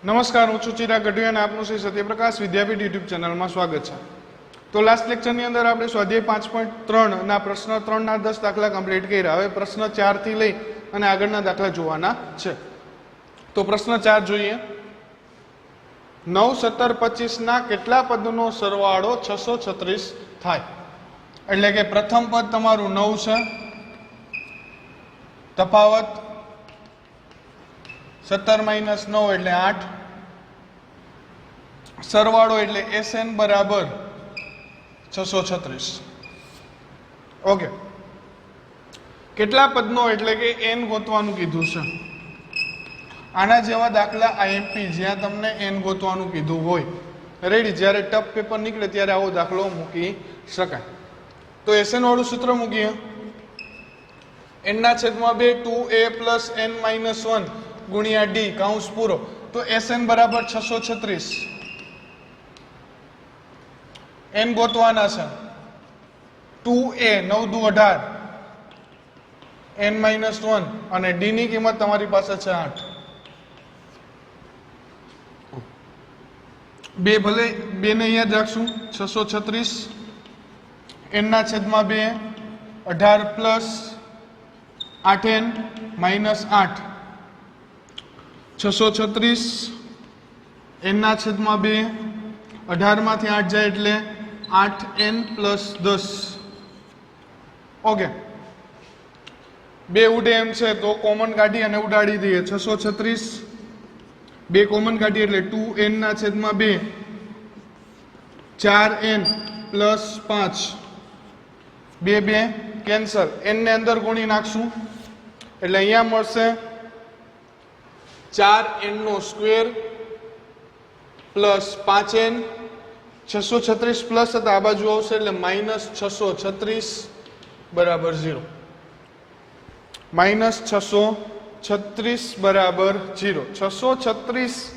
નમસ્કાર, હું છું ચિરાગ ગઢવી અને આપનું શ્રી સત્યપ્રકાશ વિદ્યાપીઠ યુટ્યુબ ચેનલમાં સ્વાગત છે. તો લાસ્ટ લેક્ચરની અંદર આપણે સ્વાધ્યાય 5.3 ના પ્રશ્ન 3 ના 10 દાખલા કમ્પ્લીટ કર્યા. હવે પ્રશ્ન 4 થી લઈ અને આગળના દાખલા જોવાના છે. તો પ્રશ્ન 4 જોઈએ. 9, 17, 25 ના કેટલા પદનો સરવાળો 636 થાય? એટલે કે પ્રથમ પદ તમારું 9 છે, તફાવત 17 - 9 એટલે 8, સરવાળો એટલે SN બરાબર 636. ઓકે, કેટલા પદનો એટલે કે n ગોતવાનું કીધું છે. આના જેવા દાખલા IMP જ્યાં તમને n ગોતવાનું કીધું હોય, રેડી, જ્યારે ટફ પેપર નીકળે ત્યારે આવો દાખલો મૂકી શકાય. તો SN વાળું સૂત્ર મૂકીએ. n ના છેદમાં 2 2a + n - 1 ગુણ્યા d કૌંસ પૂરો. તો SN બરાબર 636. n ગોતવાના છે. 2a 9 દુ 18, n - 1 અને d ની કિંમત તમારી પાસે છે 8. બે ભલે બે ને યાદ રાખશું. 636 n ના છેદમાં 2 18 + 8n - 8. 636 n ના છેદમાં 2, 18 માંથી 8 જાય એટલે 8n + 10. ઓકે, બે ઉડે એમ છે તો કોમન કાઢી અને ઉડાડી દઈએ. 636 બે કોમન કાઢી એટલે 2n ના છેદમાં 2, 4n + 5. 2 2 કેન્સલ. n ને અંદર ગુણી નાખશું એટલે અહીંયા મળશે 4n² + 5n. 636 પ્લસ હતા, આ બાજુ આવશે એટલે -636 બરાબર 0. -636 બરાબર 0. 636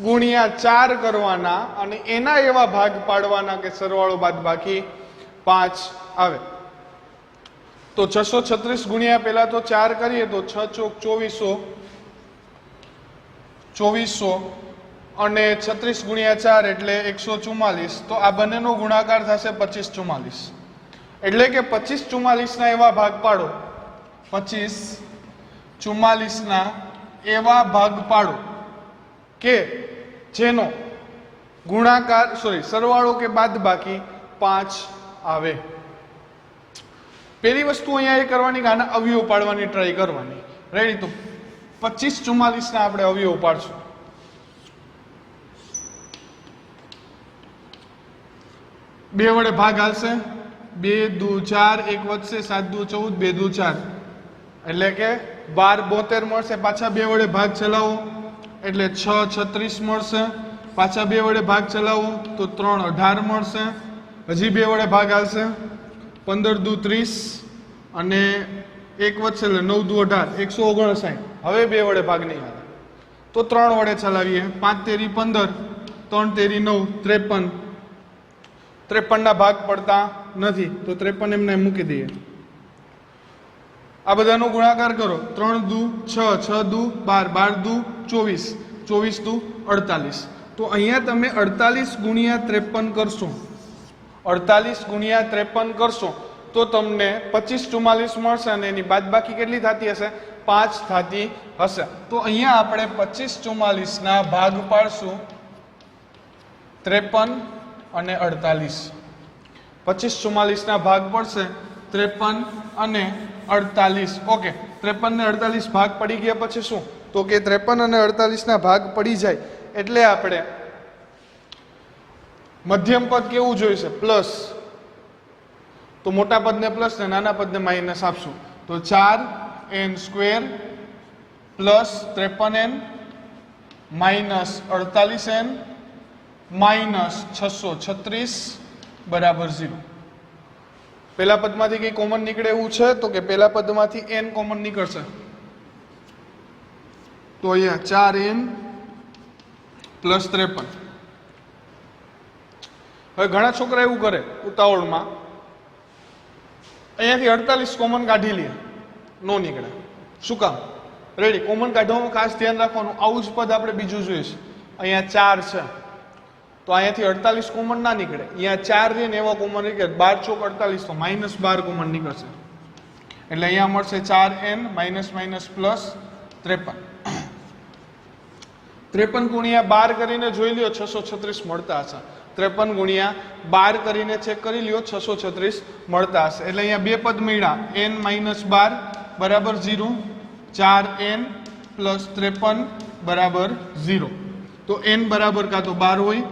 ગુણ્યા 4 કરવાના અને એના એવા ભાગ પાડવાના કે સરવાળો બાદબાકી 5 આવે. તો 636 ગુણ્યા પહેલા તો 4 કરીએ તો 6 ચોક 2400 અને 36 ગુણ્યા 4 એટલે 144. તો આ બંનેનો ગુણાકાર થશે 2544. એટલે કે 2544 ના એવા ભાગ પાડો. 2544 ના એવા ભાગ પાડો કે જેનો ગુણાકાર સરવાળો કે બાદબાકી 5 આવે. પહેલી વસ્તુ અહીંયા એ કરવાની કે આના અવયવ પાડવાની ટ્રાય કરવાની. રેડી? તો 2544 ના આપણે અવયવ પાડશું. બે વડે ભાગ હાલશે. 2 દુ 4, 1 વધશે, 7 દુ 14, 2 દુ 4 એટલે કે 12 72 મળશે. પાછા બે વડે ભાગ ચલાવો એટલે 6 36 મળશે. પાછા બે વડે ભાગ ચલાવો તો 3 18 મળશે. હજી બે વડે ભાગ હાલશે. 15 દુ 30 અને 1 વધશે એટલે 9 દુ 18, 159. હવે બે વડે ભાગ નહીં હાલે તો 3 વડે ચલાવીએ. 5 તેરી 15, 3 તેરી 9, 53. 53 ના ભાગ પડતા નથી તો 53 એમને મૂકી દઈએ. આ બધાનો ગુણાકાર કરો. 3 દુ 6, 6 દુ 12, 12 દુ 24, 24 દુ 48. તો અહીંયા તમે 48 ગુણ્યા 53 કરશો. 48 ગુણ્યા 53 કરશો તો તમને 2544 મળશે અને એની બાદબાકી કેટલી થતી હશે? 5 થતી હશે. તો અહીંયા આપણે 2544 ના ભાગ પાડશું 53 અને 48. 2544 ના ભાગ પડશે 53 અને 48. ઓકે, 53 ને 48 ભાગ પડી ગયા પછી શું? તો કે 53 અને 48 ના ભાગ પડી જાય એટલે આપણે મધ્યમ પદ કેવું જોઈશે? પ્લસ. તો મોટા પદને પ્લસ ને નાના પદને માઇનસ આપશું. તો 4n² + 53n - 48n - 636 બરાબર 0. પહેલા પદમાંથી કઈ કોમન નીકળે એવું છે? તો કે પહેલા પદમાંથી n કોમન નીકળશે. તો અહીંયા 4n + 53. હવે ઘણા છોકરા એવું કરે ઉતાવળમાં, અહીંયાથી 48 કોમન કાઢી લે, નો નીકળે. શું કામ? રેડી, કોમન કાઢવામાં ખાસ ધ્યાન રાખવાનું. આવું જ પદ આપણે બીજું જોઈશું. અહીંયા 4 છે તો અહીંયાથી 48 કોમન ના નીકળે. અહીંયા 4 રહે ને એવા કોમન નીકળે. 12 ચોક 48 તો -12 કોમન નીકળશે. એટલે અહીંયા મળશે 4n માઇનસ પ્લસ 53. 53 ગુણ્યા 12 કરીને જોઈ લ્યો 636 મળતા હશે. 53 ગુણ્યા 12 કરીને ચેક કરી લ્યો 636 મળતા હશે. એટલે અહીંયા બે પદ મળ્યા. n - 12 બરાબર 0, 4n પ્લસ 53 બરાબર 0. તો n બરાબર કાં તો 12 હોય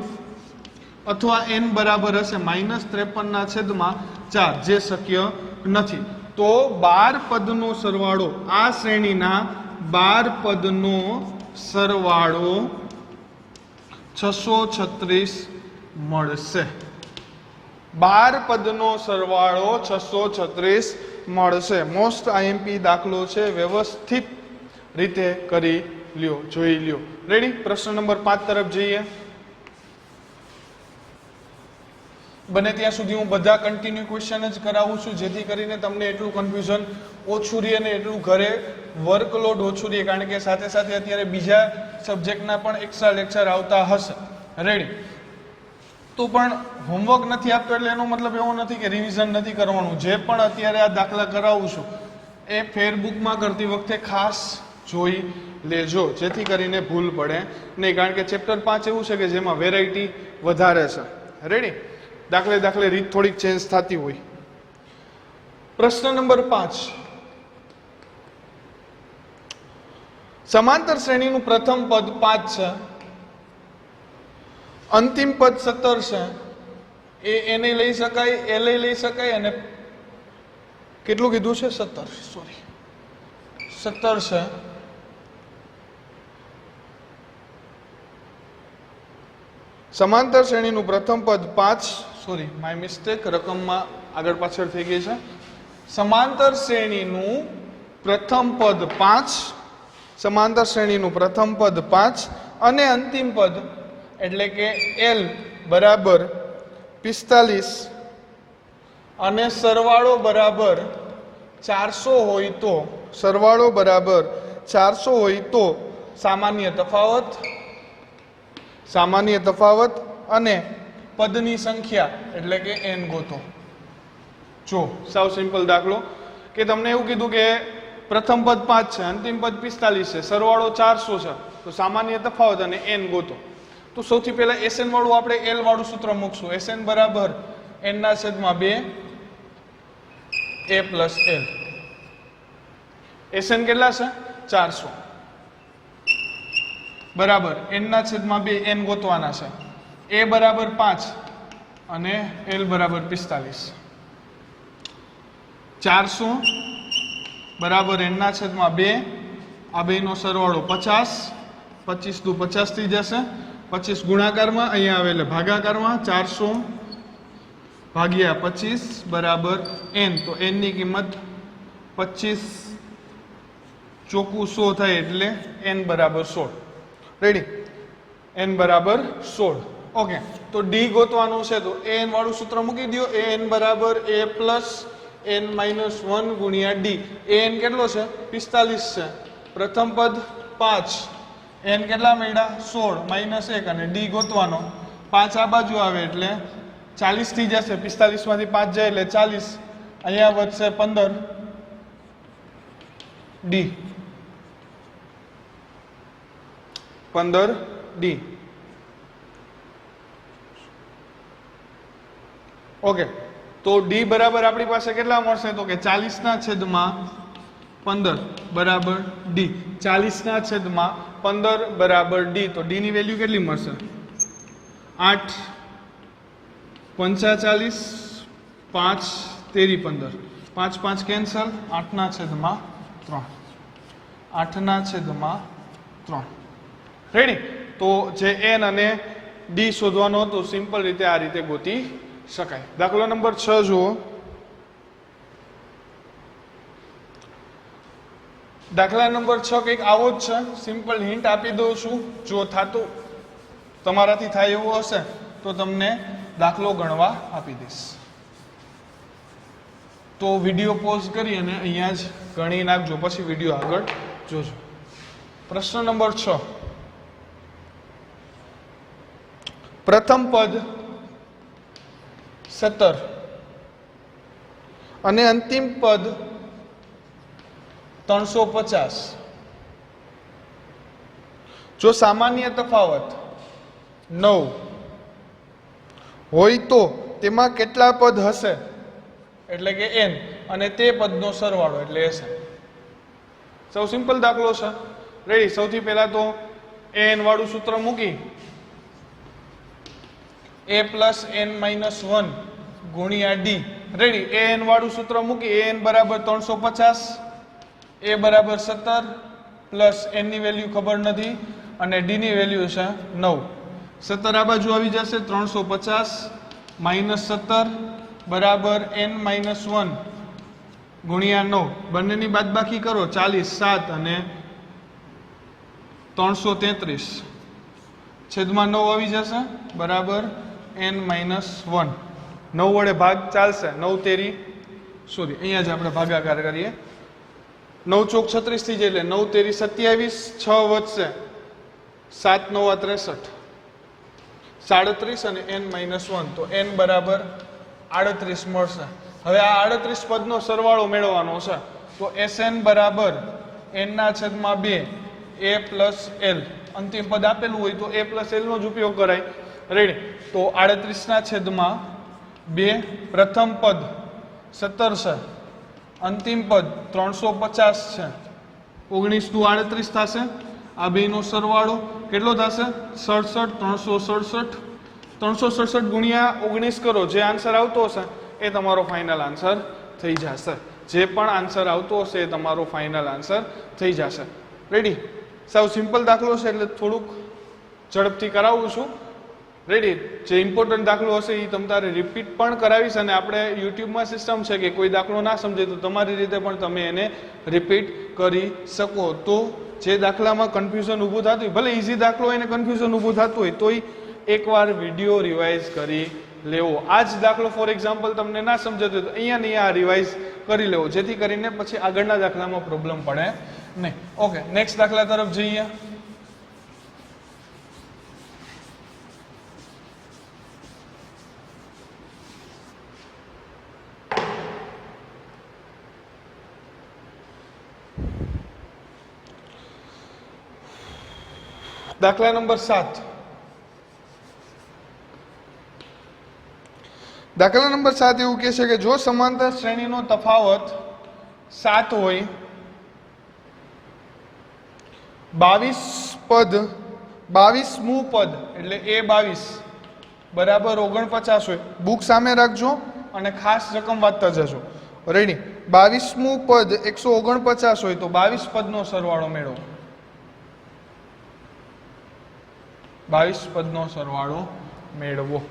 અથવા n બરાબર હશે -53 ના છેદમાં 4, જે શક્ય નથી. તો 12 પદનો સરવાળો, આ શ્રેણીના 12 પદનો સરવાળો 636 મળશે. 12 પદનો સરવાળો 636 મળશે. મોસ્ટ આઈએમપી દાખલો છે, વ્યવસ્થિત રીતે કરી લ્યો, જોઈ લ્યો. રેડી, પ્રશ્ન નંબર 5 તરફ જઈએ. બને ત્યાં સુધી હું બધા કન્ટિન્યુ ક્વેશ્ચન જ કરાવું છું, જેથી કરીને તમને એટલું કન્ફ્યુઝન ઓછું રહે અને એટલું ઘરે વર્કલોડ ઓછું રહે, કારણ કે સાથે સાથે અત્યારે બીજા સબ્જેક્ટના પણ એક્સ્ટ્રા લેક્ચર આવતા હશે. રેડી, તો પણ હોમવર્ક નથી આપતો એટલે એનો મતલબ એવો નથી કે રિવિઝન નથી કરવાનું. જે પણ અત્યારે આ દાખલા કરાવું છું એ ફેરબુકમાં કરતી વખતે ખાસ જોઈ લેજો, જેથી કરીને ભૂલ પડે નહીં, કારણ કે ચેપ્ટર 5 એવું છે કે જેમાં વેરાયટી વધારે છે. રેડી, દાખલે રીત થોડીક ચેન્જ થતી હોય. પ્રશ્ન નંબર 5. સમાંતર શ્રેણીનું પ્રથમ પદ 5 છે, અંતિમ પદ 17 છે. એને લઈ શકાય, એ લઈ શકાય, અને કેટલું કીધું છે? 17 છે. સમાંતર શ્રેણીનું પ્રથમ પદ 5, સોરી માય મિસ્ટેક, રકમમાં આગળ પાછળ થઈ ગઈ છે. સમાંતર શ્રેણીનું પ્રથમ પદ 5, સમાંતર શ્રેણીનું પ્રથમ પદ 5 અને અંતિમ પદ એટલે કે L બરાબર 45 અને સરવાળો બરાબર 400 હોય તો, સરવાળો બરાબર 400 હોય તો સામાન્ય તફાવત અને પદની સંખ્યા એટલે કે n ગોતો. જો સાવ સિમ્પલ દાખલો કે તમને એવું કીધું કે પ્રથમ પદ 5 છે, અંતિમ પદ 45 છે, સરવાળો 400 છે, તો સામાન્ય તફાવત અને n ગોતો. તો સૌથી પહેલા SN વાળું આપણે L વાળું સૂત્ર મૂકશું. SN બરાબર n ના છેદમાં 2 a પ્લસ L. SN કેટલા છે? 400 બરાબર n ના છેદમાં 2 n ગોતવાના છે. a બરાબર 5 અને L બરાબર 45. 400 બરાબર n ના છેદમાં 2, આ બેનો સરવાળો 50, 25 દુ 50 થઈ જશે. 25 ગુણાકારમાં અહીંયા આવે એટલે ભાગાકારમાં 400 ભાગ્યા 25 બરાબર n. તો n ની કિંમત 25 ચોખ્ખું 100 થાય એટલે n બરાબર 16. રેડી, n બરાબર 16. ઓકે, તો d ગોતવાનું છે તો an વાળું સૂત્ર મૂકી દો. an બરાબર a પ્લસ n માઇનસ 1 ગુણ્યા d. an કેટલો છે? 45 છે. પ્રથમ પદ 5, n કેટલા મળ્યા? 16 માઇનસ 1 અને d ગોતવાનો. 5 આ બાજુ આવે એટલે 40 થઈ જશે. 45 માંથી 5 જાય એટલે 40. અહીંયા વધશે 15 d, 15d. ઓકે, તો d બરાબર આપણી પાસે કેટલા મળશે? તો કે 40 ના છેદમાં 15 બરાબર d. 40 ના છેદમાં 15 બરાબર d. તો d ની વેલ્યુ કેટલી મળશે? 8 45 5 તેરી 15, 5 5 કેન્સલ. 8 ના છેદમાં 3, 8 ના છેદમાં 3. રેડી, તો જે n અને d શોધવાનો હતો સિમ્પલ રીતે આ રીતે ગોતી શકાય. દાખલો નંબર 6 જુઓ. દાખલા નંબર 6 કંઈક આવો જ છે. સિમ્પલ હિન્ટ આપી દઉં છું. જો થાતું તમારાથી થાય એવું હશે તો તમને દાખલો ગણવા આપી દઈશ. તો વિડીયો પોઝ કરી અને અહીંયા જ ગણી નાખજો, પછી વિડીયો આગળ જોજો. પ્રશ્ન નંબર 6. પ્રથમ પદ 17 અને અંતિમ પદ 350. જો સામાન્ય તફાવત 9 હોય તો તેમાં કેટલા પદ હશે, એટલે કે n, અને તે પદનો સરવાળો એટલે SN. સૌ સિમ્પલ દાખલો છે. રેડી? સૌથી પહેલા તો an વાળું સૂત્ર મૂકી a પ્લસ n માઇનસ 1 ગુણ્યા d. રેડી? an વાળું સૂત્ર મૂકી an બરાબર 350, a બરાબર 17 પ્લસ n ની વેલ્યુ ખબર નથી અને d ની વેલ્યુ છે 9. 17 આ બાજુ આવી જશે, 350 માઇનસ 17 બરાબર n માઇનસ 1 ગુણ્યા 9. બંનેની બાદબાકી કરો, 40 7 અને 333 છેદમાં 9 આવી જશે બરાબર n માઇનસ 1. 9 વડે ભાગ ચાલશે. 9 તેરી સોરી અહીંયા જ આપણે ભાગાકાર કરીએ. 9 ચોક 36 થઈ જાય એટલે 9 તેરી 27, 6 વધશે 7 9 63 37 અને n માઇનસ 1, તો n બરાબર 38 મળશે. હવે આ 38 પદનો સરવાળો મેળવવાનો છે, તો SN બરાબર n ના છેદમાં 2 a પ્લસ l. અંતિમ પદ આપેલું હોય તો a પ્લસ l નો જ ઉપયોગ કરાય. રેડી? તો 38 ના છેદમાં 2, પ્રથમ પદ 17 છે, અંતિમ પદ 350 છે, 19 દુ 38 થશે. આ બેનો સરવાળો કેટલો થશે? 67 367 ગુણ્યા 19 કરો. જે આન્સર આવતો હશે એ તમારો ફાઇનલ આન્સર થઈ જશે. જે પણ આન્સર આવતો હશે એ તમારો ફાઇનલ આન્સર થઈ જશે. રેડી? સાવ સિમ્પલ દાખલો છે એટલે થોડુંક ઝડપથી કરાવું છું. રેડી? જે ઇમ્પોર્ટન્ટ દાખલો હશે એ તમારે રિપીટ પણ કરાવીશ, અને આપણે યુટ્યુબમાં સિસ્ટમ છે કે કોઈ દાખલો ના સમજે તો તમારી રીતે પણ તમે એને રિપીટ કરી શકો. તો જે દાખલામાં કન્ફ્યુઝન ઊભું થતું હોય, ભલે ઇઝી દાખલો હોય ને કન્ફ્યુઝન ઊભું થતું હોય તોય એકવાર વિડીયો રિવાઇઝ કરી લેવો. આ જ દાખલો ફોર એક્ઝામ્પલ તમને ના સમજતો હોય તો અહીંયા ને અહીંયા રિવાઇઝ કરી લેવો, જેથી કરીને પછી આગળના દાખલામાં પ્રોબ્લેમ પડે નહીં. ઓકે, નેક્સ્ટ દાખલા તરફ જઈએ. દાખલા નંબર 7. દાખલા નંબર 7 એવું કહે છે કે જો સમાંતર શ્રેણીનો તફાવત 7 હોય, 22 પદ 22મું પદ એટલે a22 બરાબર 49 હોય. બુક સામે રાખજો અને ખાસ રકમ વાંચતા જજો. રેડી? 22મું પદ 149 હોય તો 22 પદનો સરવાળો મેળવો. 22 પદનો સરવાળો મેળવો.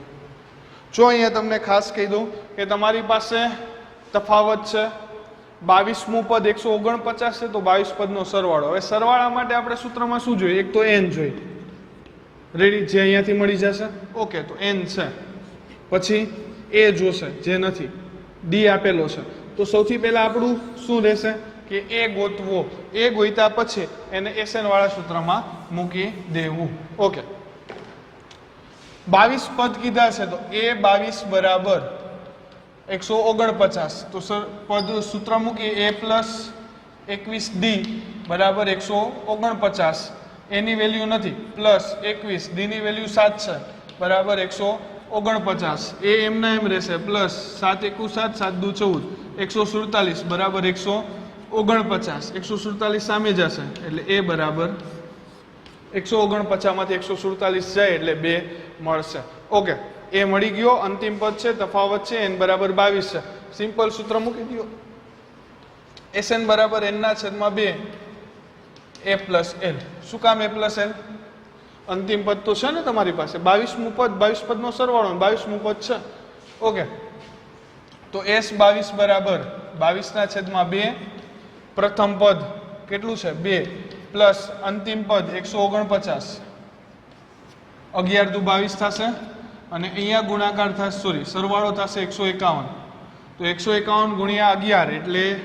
જો અહીંયા તમને ખાસ કહી દઉં કે તમારી પાસે તફાવત છે, 22મું પદ 149 છે તો 22 પદનો સરવાળો. હવે સરવાળા માટે આપણે સૂત્રમાં શું જોઈએ? એક તો n જોઈએ. રેડી? જે અહીંયાથી મળી જશે. ઓકે, તો n છે. પછી a જોશે જે નથી, d આપેલો છે. તો સૌથી પહેલા આપણું શું રહેશે કે a ગોતવો. a ગોત્યા પછી એને SN વાળા સૂત્રમાં મૂકી દેવું. ઓકે, 22 પદ કીધા છે તો a22 બરાબર 149. તો પદ સૂત્ર મૂકી a પ્લસ 21d બરાબર 149. એની વેલ્યુ નથી, પ્લસ 21, d ની વેલ્યુ 7 છે બરાબર 149. એ એમના એમ રહેશે, પ્લસ 7 1 7 7 2 14 147 બરાબર 149. 147 સામે જશે એટલે a બરાબર 149 માંથી 147 જાય એટલે 2 મળશે. ઓકે, એ મળી ગયો. અંતિમ પદ છે, તફાવત છે, n બરાબર 22 છે. સિમ્પલ સૂત્ર મૂકી દો. SN બરાબર n ના છેદમાં 2 a પ્લસ l. શું કામ a પ્લસ l? અંતિમ પદ તો છે ને તમારી પાસે, 22મું પદ, 22 પદનો સરવાળો, 22મું પદ છે. ઓકે, તો S22 બરાબર 22 ના છેદમાં 2, પ્રથમ પદ કેટલું છે 2, પ્લસ અંતિમ પદ 149, 11 દુ 22 થશે અને અહીંયા ગુણાકાર થશે, સોરી સરવાળો થશે 151. તો 151 ગુણ્યા 11 એટલે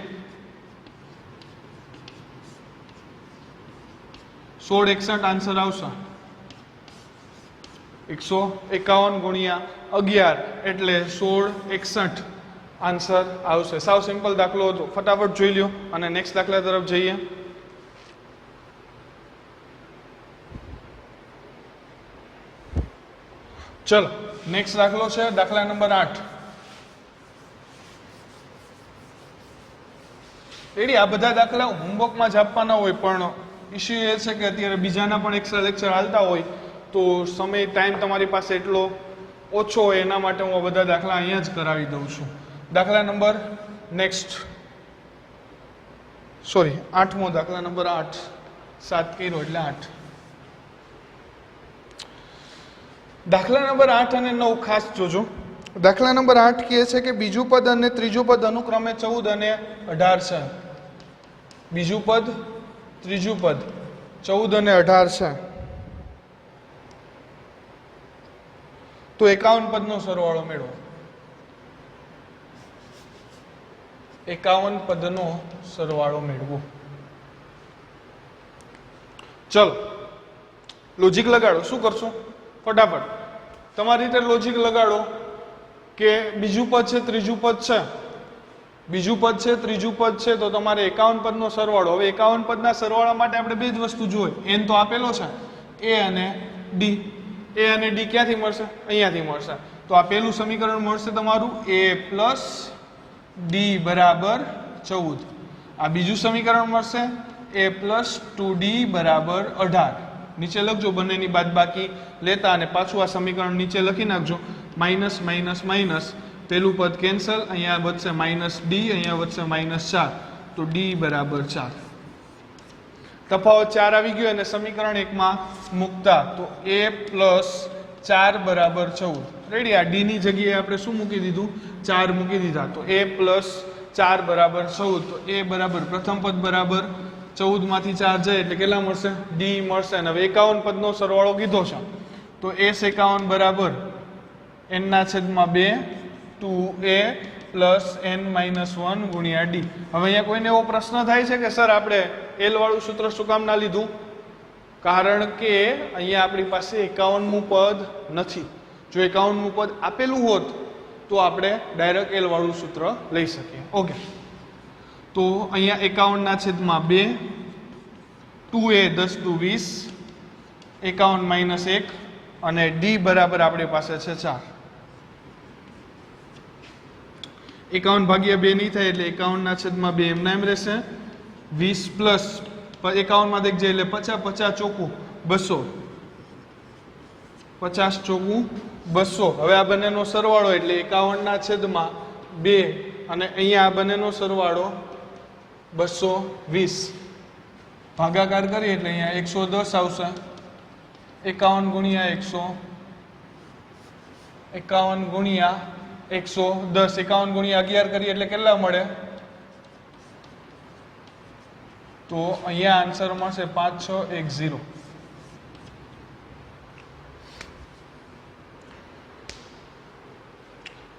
16 61 આન્સર આવશે 151 ગુણ્યા 11 એટલે 16 61 આન્સર આવશે. સાવ સિમ્પલ દાખલો હતો, ફટાફટ જોઈ લ્યો અને નેક્સ્ટ દાખલા તરફ જઈએ. ચલો નેક્સ્ટ દાખલો છે દાખલા નંબર 8. રેડી? આ બધા દાખલા હોમવર્કમાં જ આપવાના હોય, પણ ઇશ્યુ એ છે કે અત્યારે બીજાના પણ એક્સ્ટ્રા લેક્ચર હાલતા હોય તો સમય ટાઈમ તમારી પાસે એટલો ઓછો હોય, એના માટે હું આ બધા દાખલા અહીંયા જ કરાવી દઉં છું. દાખલા નંબર નેક્સ્ટ, સોરી 8મો દાખલા નંબર 8. 7 કર્યો એટલે 8. દાખલા નંબર 8 અને 9 ખાસ જોજો. દાખલા નંબર 8 કહે છે કે બીજું પદ અને ત્રીજું પદ અનુક્રમે 14 અને 18 છે. બીજું પદ, ત્રીજું પદ 14 અને 18 છે. તો 51 પદનો સરવાળો મેળવો. 51 પદનો સરવાળો મેળવો. ચલો લોજિક લગાડો. શું કરશો? ફટાફટ તમારી રીતે લોજિક લગાડો કે બીજું પદ છે, ત્રીજું પદ છે, બીજું પદ છે, ત્રીજું પદ છે, તો તમારે 51 પદનો સરવાળો. હવે 51 પદના સરવાળા માટે આપણે બે જ વસ્તુ જોઈએ. n તો આપેલો છે, a અને d. a અને d ક્યાંથી મળશે? અહીંયાથી મળશે. તો આ પહેલું સમીકરણ મળશે તમારું a પ્લસ d બરાબર 14. આ બીજું સમીકરણ મળશે a પ્લસ 2d બરાબર 18. નીચે લખજો બંનેની બાદબાકી લેતા અને પાછું આ સમીકરણ નીચે લખી નાખજો. માઇનસ માઇનસ માઇનસ, પહેલું પદ કેન્સલ, અહીંયા વધશે માઇનસ ડી, અહીંયા વધશે -4, તો ડી બરાબર 4. તફાવત 4 આવી ગયો અને સમીકરણ 1 માં મૂકતા તો a પ્લસ 4 બરાબર 14. રેડી? આ ડી ની જગ્યાએ આપણે શું મૂકી દીધું? 4 મૂકી દીધા. તો a પ્લસ 4 બરાબર 14. તો a બરાબર પ્રથમ પદ બરાબર 14 માંથી 4 જાય એટલે કેટલા મળશે? ડી મળશે. અને હવે 51 પદનો સરવાળો કીધો છે તો s51 બરાબર n ના છેદમાં 2 2a પ્લસ n-1 ગુણ્યા d. હવે અહીંયા કોઈને એવો પ્રશ્ન થાય છે કે સર આપણે એલ વાળું સૂત્ર શું કામ ના લીધું? કારણ કે અહીંયા આપણી પાસે 51મું પદ નથી. જો 51મું પદ આપેલું હોત તો આપણે ડાયરેક્ટ એલ વાળું સૂત્ર લઈ શકીએ. ઓકે, તો અહીંયા 51 ના છેદમાં 2, 2a 10 દુ 20, 51 - 1 અને d બરાબર આપણી પાસે છે 4. 51 ભાગ્યા 2 નહીં થાય એટલે 51 ના છેદમાં 2 એમના એમ રહેશે. 20 પ્લસ 51 માં દેખ જાય એટલે 50, 50 ચોકું 200, 50 ચોકું 200. હવે આ બંનેનો સરવાળો એટલે 51 ના છેદમાં 2 અને અહીંયા આ બંનેનો સરવાળો 220. ભાગાકાર કરીએ એટલે અહીંયા 110 આવશે. 51 ગુણ્યા 100, 51 ગુણ્યા 110, 51 ગુણ્યા 11 કરીએ એટલે કેટલા મળે? તો અહીંયા આન્સર મળશે 5610.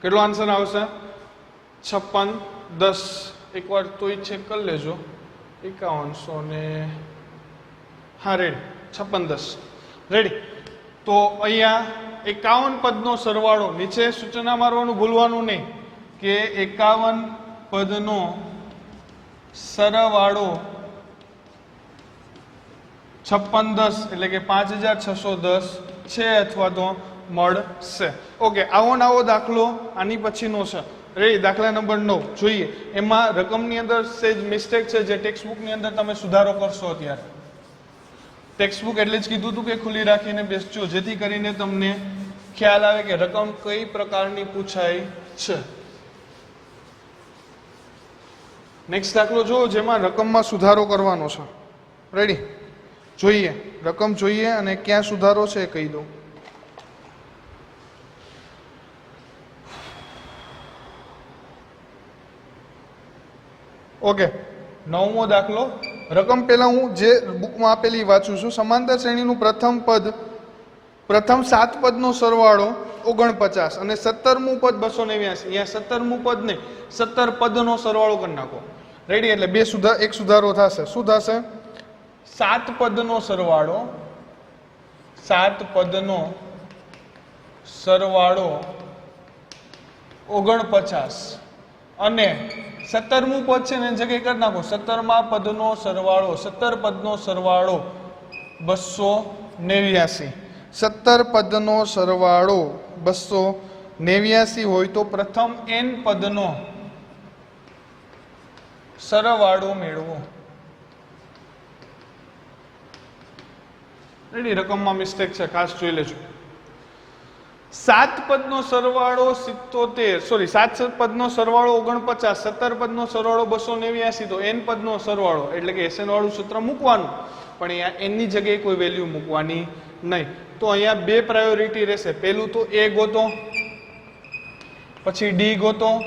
કેટલો આન્સર આવશે? 5610. એકવાર તોય ચેક કરી લેજો. 5100 ને હા રેડી, 5610 રેડી. તો અહીંયા 51 પદનો સરવાળો, નીચે સૂચના મારવાનું ભૂલવાનું નહીં કે 51 પદનો સરવાળો 5610 એટલે કે 5610 છે અથવા તો મળશે. ઓકે, આવો ને આવો દાખલો આની પછીનો છે. રેડી? દાખલા નંબર 9 જોઈએ. એમાં રકમની અંદર સેજ મિસ્ટેક છે જે ટેક્સ્ટબુકની અંદર તમે સુધારો કરશો. અત્યારે ટેક્સ્ટબુક એટલે જ કીધું હતું કે ખુલ્લી રાખીને બેસજો જેથી કરીને તમને ખ્યાલ આવે કે રકમ કઈ પ્રકારની પૂછાય છે. નેક્સ્ટ દાખલો જો જેમાં રકમમાં સુધારો કરવાનો છે. રેડી? જોઈએ, રકમ જોઈએ અને ક્યાં સુધારો છે એ કહી દઉં. ઓકે, 9મો દાખલો. રકમ પહેલા હું જે બુકમાં આપેલી વાંચું છું. સમાંતર શ્રેણીનું પ્રથમ પદ, પ્રથમ 7 પદનો સરવાળો 49 અને 17મું પદ 289. અહીંયા 17મું પદ નહીં, 17 પદનો સરવાળો કરી નાખો. રેડી? એટલે એક સુધારો થશે. શું થશે? 7 પદનો સરવાળો 7 પદનો સરવાળો 49 અને 17મું પદ છે ને એની જગ્યાએ કરી નાખો 17મા પદનો સરવાળો 17 પદનો સરવાળો 289 17 પદનો સરવાળો 289 હોય તો પ્રથમ n પદનો સરવાળો મેળવો. રેડી? રકમમાં મિસ્ટેક છે, ખાસ જોઈ લેજો. 7 પદનો સરવાળો 7 પદનો સરવાળો 49, 17 પદનો સરવાળો 289 તો n પદનો સરવાળો એટલે કે SN વાળું સૂત્ર મૂકવાનું, પણ અહીંયા n ની જગ્યાએ કોઈ વેલ્યુ મૂકવાની નહીં. તો અહીંયા બે પ્રાયોરિટી રહેશે. પહેલું તો a ગોતો, પછી d ગોતો,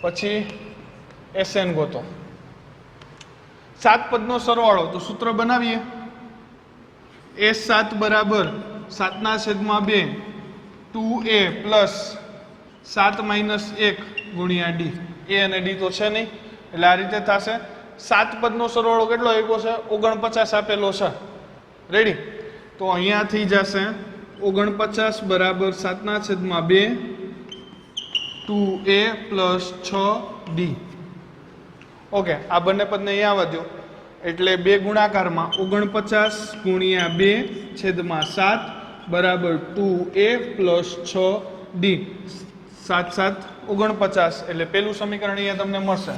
પછી SN ગોતો. 7 પદનો સરવાળો તો સૂત્ર બનાવીએ. S7 બરાબર 7/2 2a પ્લસ 7 માઇનસ 1 ગુણ્યા d. a અને d તો છે નહીં એટલે આ રીતે થશે. 7 પદનો સરવાળો કેટલો આપ્યો છે? 49 આપેલો છે. રેડી? તો અહીંયા થઈ જશે 49 બરાબર 7/2 2a પ્લસ 6d. ઓકે, આ બંને પદને અહીંયા આવવા દો એટલે બે ગુણાકારમાં 49 ગુણ્યા 2 છેદમાં 7 બરાબર 2a પ્લસ 6d. 7 7 49 એટલે પેલું સમીકરણ અહીંયા તમને મળશે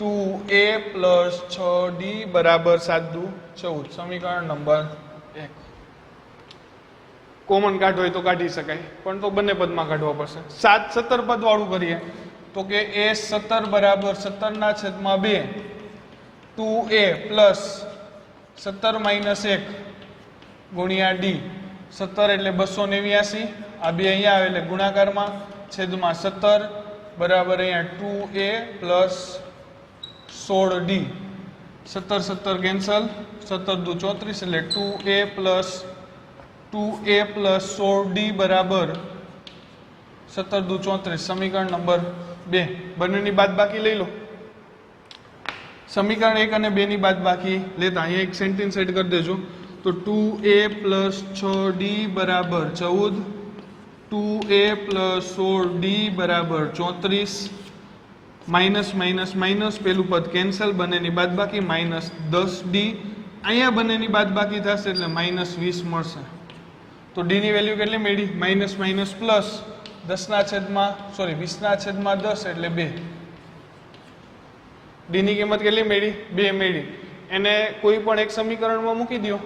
2a પ્લસ 6d બરાબર 7 દુ 14. સમીકરણ નંબર 1. કોમન કાઢો હોય તો કાઢી શકાય, પણ તો બંને પદમાં કાઢવા પડશે. 17 પદ વાળું કરીએ તો કે a 17 બરાબર 17/2 2a પ્લસ 17 માઇનસ 1 ગુણ્યા d. 17 એટલે 289, આ બે અહીંયા આવે એટલે ગુણાકારમાં છેદમાં 17 બરાબર અહીંયા 2a પ્લસ 16d. 17 17 કેન્સલ, 17 દુ 34 એટલે 2a પ્લસ 16d બરાબર 17 દુ 34. સમીકરણ નંબર 2. બંનેની બાદબાકી લઈ લો. સમીકરણ 1 અને 2 ની બાદબાકી લેતા અહીંયા એક સેન્ટેન્સ એડ કરી દેજો. તો 2a પ્લસ 6d બરાબર 14, 2a પ્લસ 16d બરાબર 34, માઇનસ માઇનસ માઇનસ પેલું પદ કેન્સલ, બંનેની બાદબાકી માઇનસ 10d. અહીંયા બંનેની બાદબાકી થશે એટલે માઇનસ 20 મળશે. તો d ની વેલ્યુ કેટલી મળી? માઇનસ માઇનસ પ્લસ 20/10 એટલે 2. d ની કિંમત કેટલી મળી? 2 મળી. એને કોઈ પણ એક સમીકરણમાં મૂકી દો.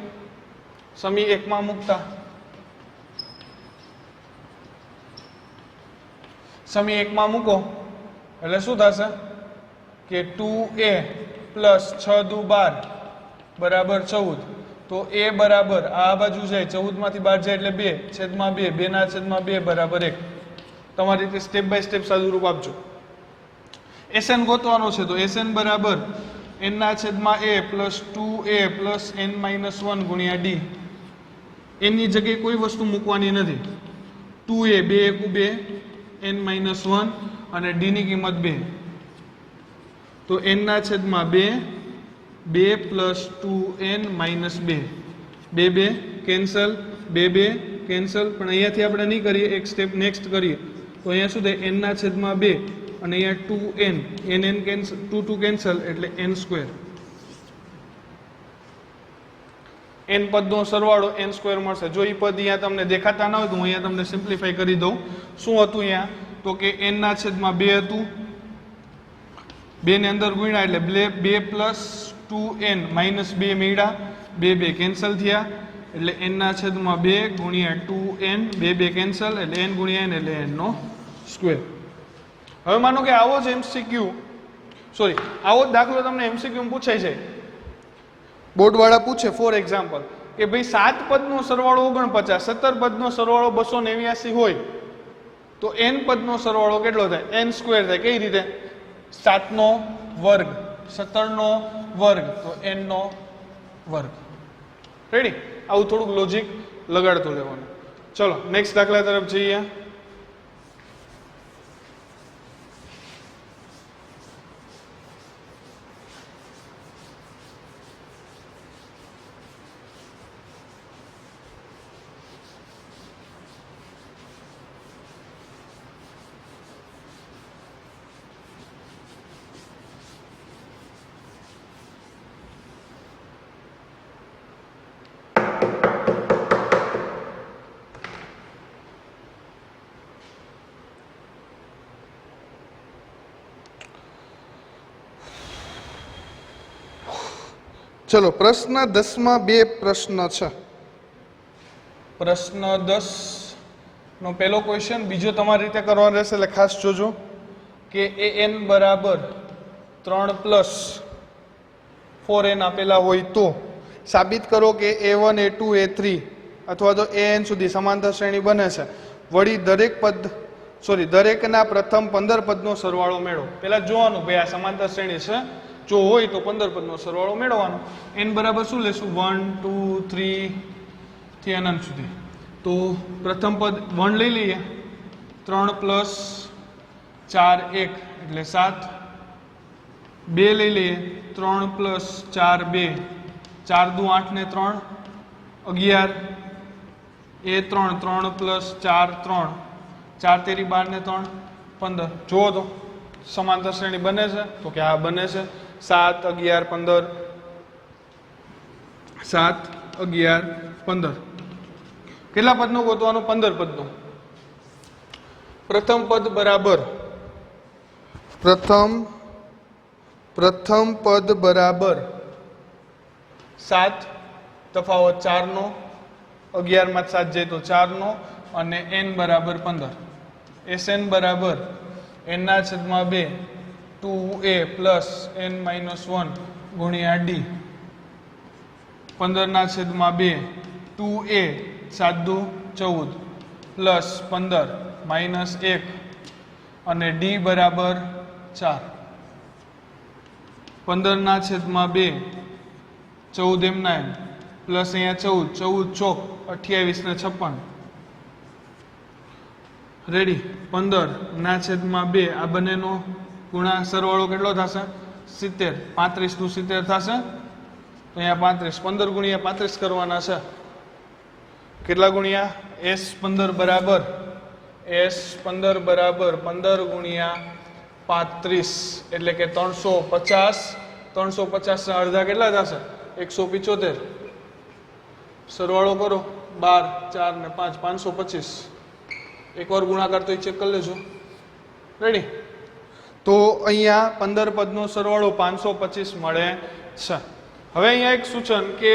સમી 1 માં મૂકતા સમી 1 માં મૂકો એટલે શું થશે કે 2a પ્લસ 6 દુ 12 બરાબર 14. તો a બરાબર આ બાજુ જાય 14 માંથી 12 જાય એટલે 2 છેદમાં 2 2/2 બરાબર 1. તમારી રીતે સ્ટેપ બાય સ્ટેપ સાદુરૂપ આપજો. SN ગોતવાનો છે તો SN બરાબર n/a plus 2a plus n-1 ગુણ્યા d. n ની જગ્યાએ કોઈ વસ્તુ મૂકવાની નથી. 2a 2 n-1 અને d ની કિંમત 2. તો n/2 2 plus 2n-2 2 cancel, 2 cancel. પણ અહીંયાથી આપણે નહીં કરીએ, એક સ્ટેપ નેક્સ્ટ કરીએ તો અહીંયા શું થાય? n/2 અને અહીંયા 2n કેન્સલ, 2 કેન્સલ એટલે n². n પદનો સરવાળો n² મળશે. જો એ પદ અહીંયા તમને દેખાતા ના હોય તો હું અહીંયા તમને સિમ્પ્લિફાઈ કરી દઉં. શું હતું અહીંયા? તો કે n/2 હતું, 2 ને અંદર ગુણ્યા એટલે 2 પ્લસ 2n માઇનસ 2 મળ્યા, 2 કેન્સલ થયા એટલે n/2 ગુણ્યા 2n, 2 કેન્સલ એટલે n ગુણ્યા n એટલે n². હવે માનો કે આવો જ આવો જ દાખલો તમને MCQ માં પૂછાય છે. બોર્ડવાળા પૂછે ફોર એક્ઝામ્પલ કે ભાઈ 7 પદનો સરવાળો 49, 17 પદનો સરવાળો 289 હોય તો n પદનો સરવાળો કેટલો થાય? n² થાય. કઈ રીતે? 7 નો વર્ગ, 17 નો વર્ગ તો n નો વર્ગ. રેડી? આવું થોડુંક લોજિક લગાડતું રહેવાનું. ચલો નેક્સ્ટ દાખલા તરફ જઈએ. ચલો પ્રશ્ન 10 માં બે પ્રશ્ન છે. પ્રશ્ન 10 નો પહેલો ક્વેશ્ચન બીજો તમારી રીતે કરવાનો રહેશે એટલે ખાસ જોજો કે an બરાબર 3 પ્લસ 4n આપેલા હોય તો સાબિત કરો કે a1 a2 a3 અથવા તો an સુધી સમાંતર શ્રેણી બને છે. વળી દરેકના પ્રથમ 15 પદનો સરવાળો મેળવો. પહેલા જોવાનું ભાઈ આ સમાંતર શ્રેણી છે, જો હોય તો 15 પદનો સરવાળો મેળવવાનો. n બરાબર શું લેશું 1 2 3 થી અનંત સુધી. તો પ્રથમ પદ 1 લઈ લઈએ, 3 પ્લસ 4 1 એટલે 7. 2 લઈ લઈએ, 3 પ્લસ 4 2, 4 દુ 8 ને 3 11. a3 3 પ્લસ 4 3, 4 તેરી 12 ને 3 15. જુઓ તો સમાંતર શ્રેણી બને છે તો કે આ બને છે. 7 11 15, 7 11 15. કેટલા પદનું ગોતવાનું? 15 પદનું. પ્રથમ પદ બરાબર પ્રથમ પદ બરાબર 7, તફાવત 4 નો, 11 માં 7 જાય તો 4 નો, અને n બરાબર 15. Sn બરાબર n ના છેદમાં 2 2a પ્લસ n માઇનસ 1 ગુણ્યા d. 15 ના છેદમાં 2 2a 7 દુ 14 પ્લસ 15 માઇનસ 1 અને d બરાબર 4. 15 ના છેદમાં 2 14 એમ 9 પ્લસ અહીંયા 14 ચોક 28 ને 56. રેડી. 15 ના છેદમાં 2 આ બંનેનો ગુણા સરવાળો કેટલો થશે? 70. 35 નું 70 થશે તો અહીંયા 35. 15 ગુણ્યા 35 કરવાના છે. કેટલા ગુણ્યા? S15 બરાબર 15 ગુણ્યા 35 એટલે કે 350. 350 ના અડધા કેટલા થશે? 175. સરવાળો કરો 12 4 ને 5 525. એકવાર ગુણાકાર તો ચેક કરી લેજો. રેડી. તો અહીંયા 15 પદનો સરવાળો 525 મળે છે. હવે અહીંયા એક સૂચન કે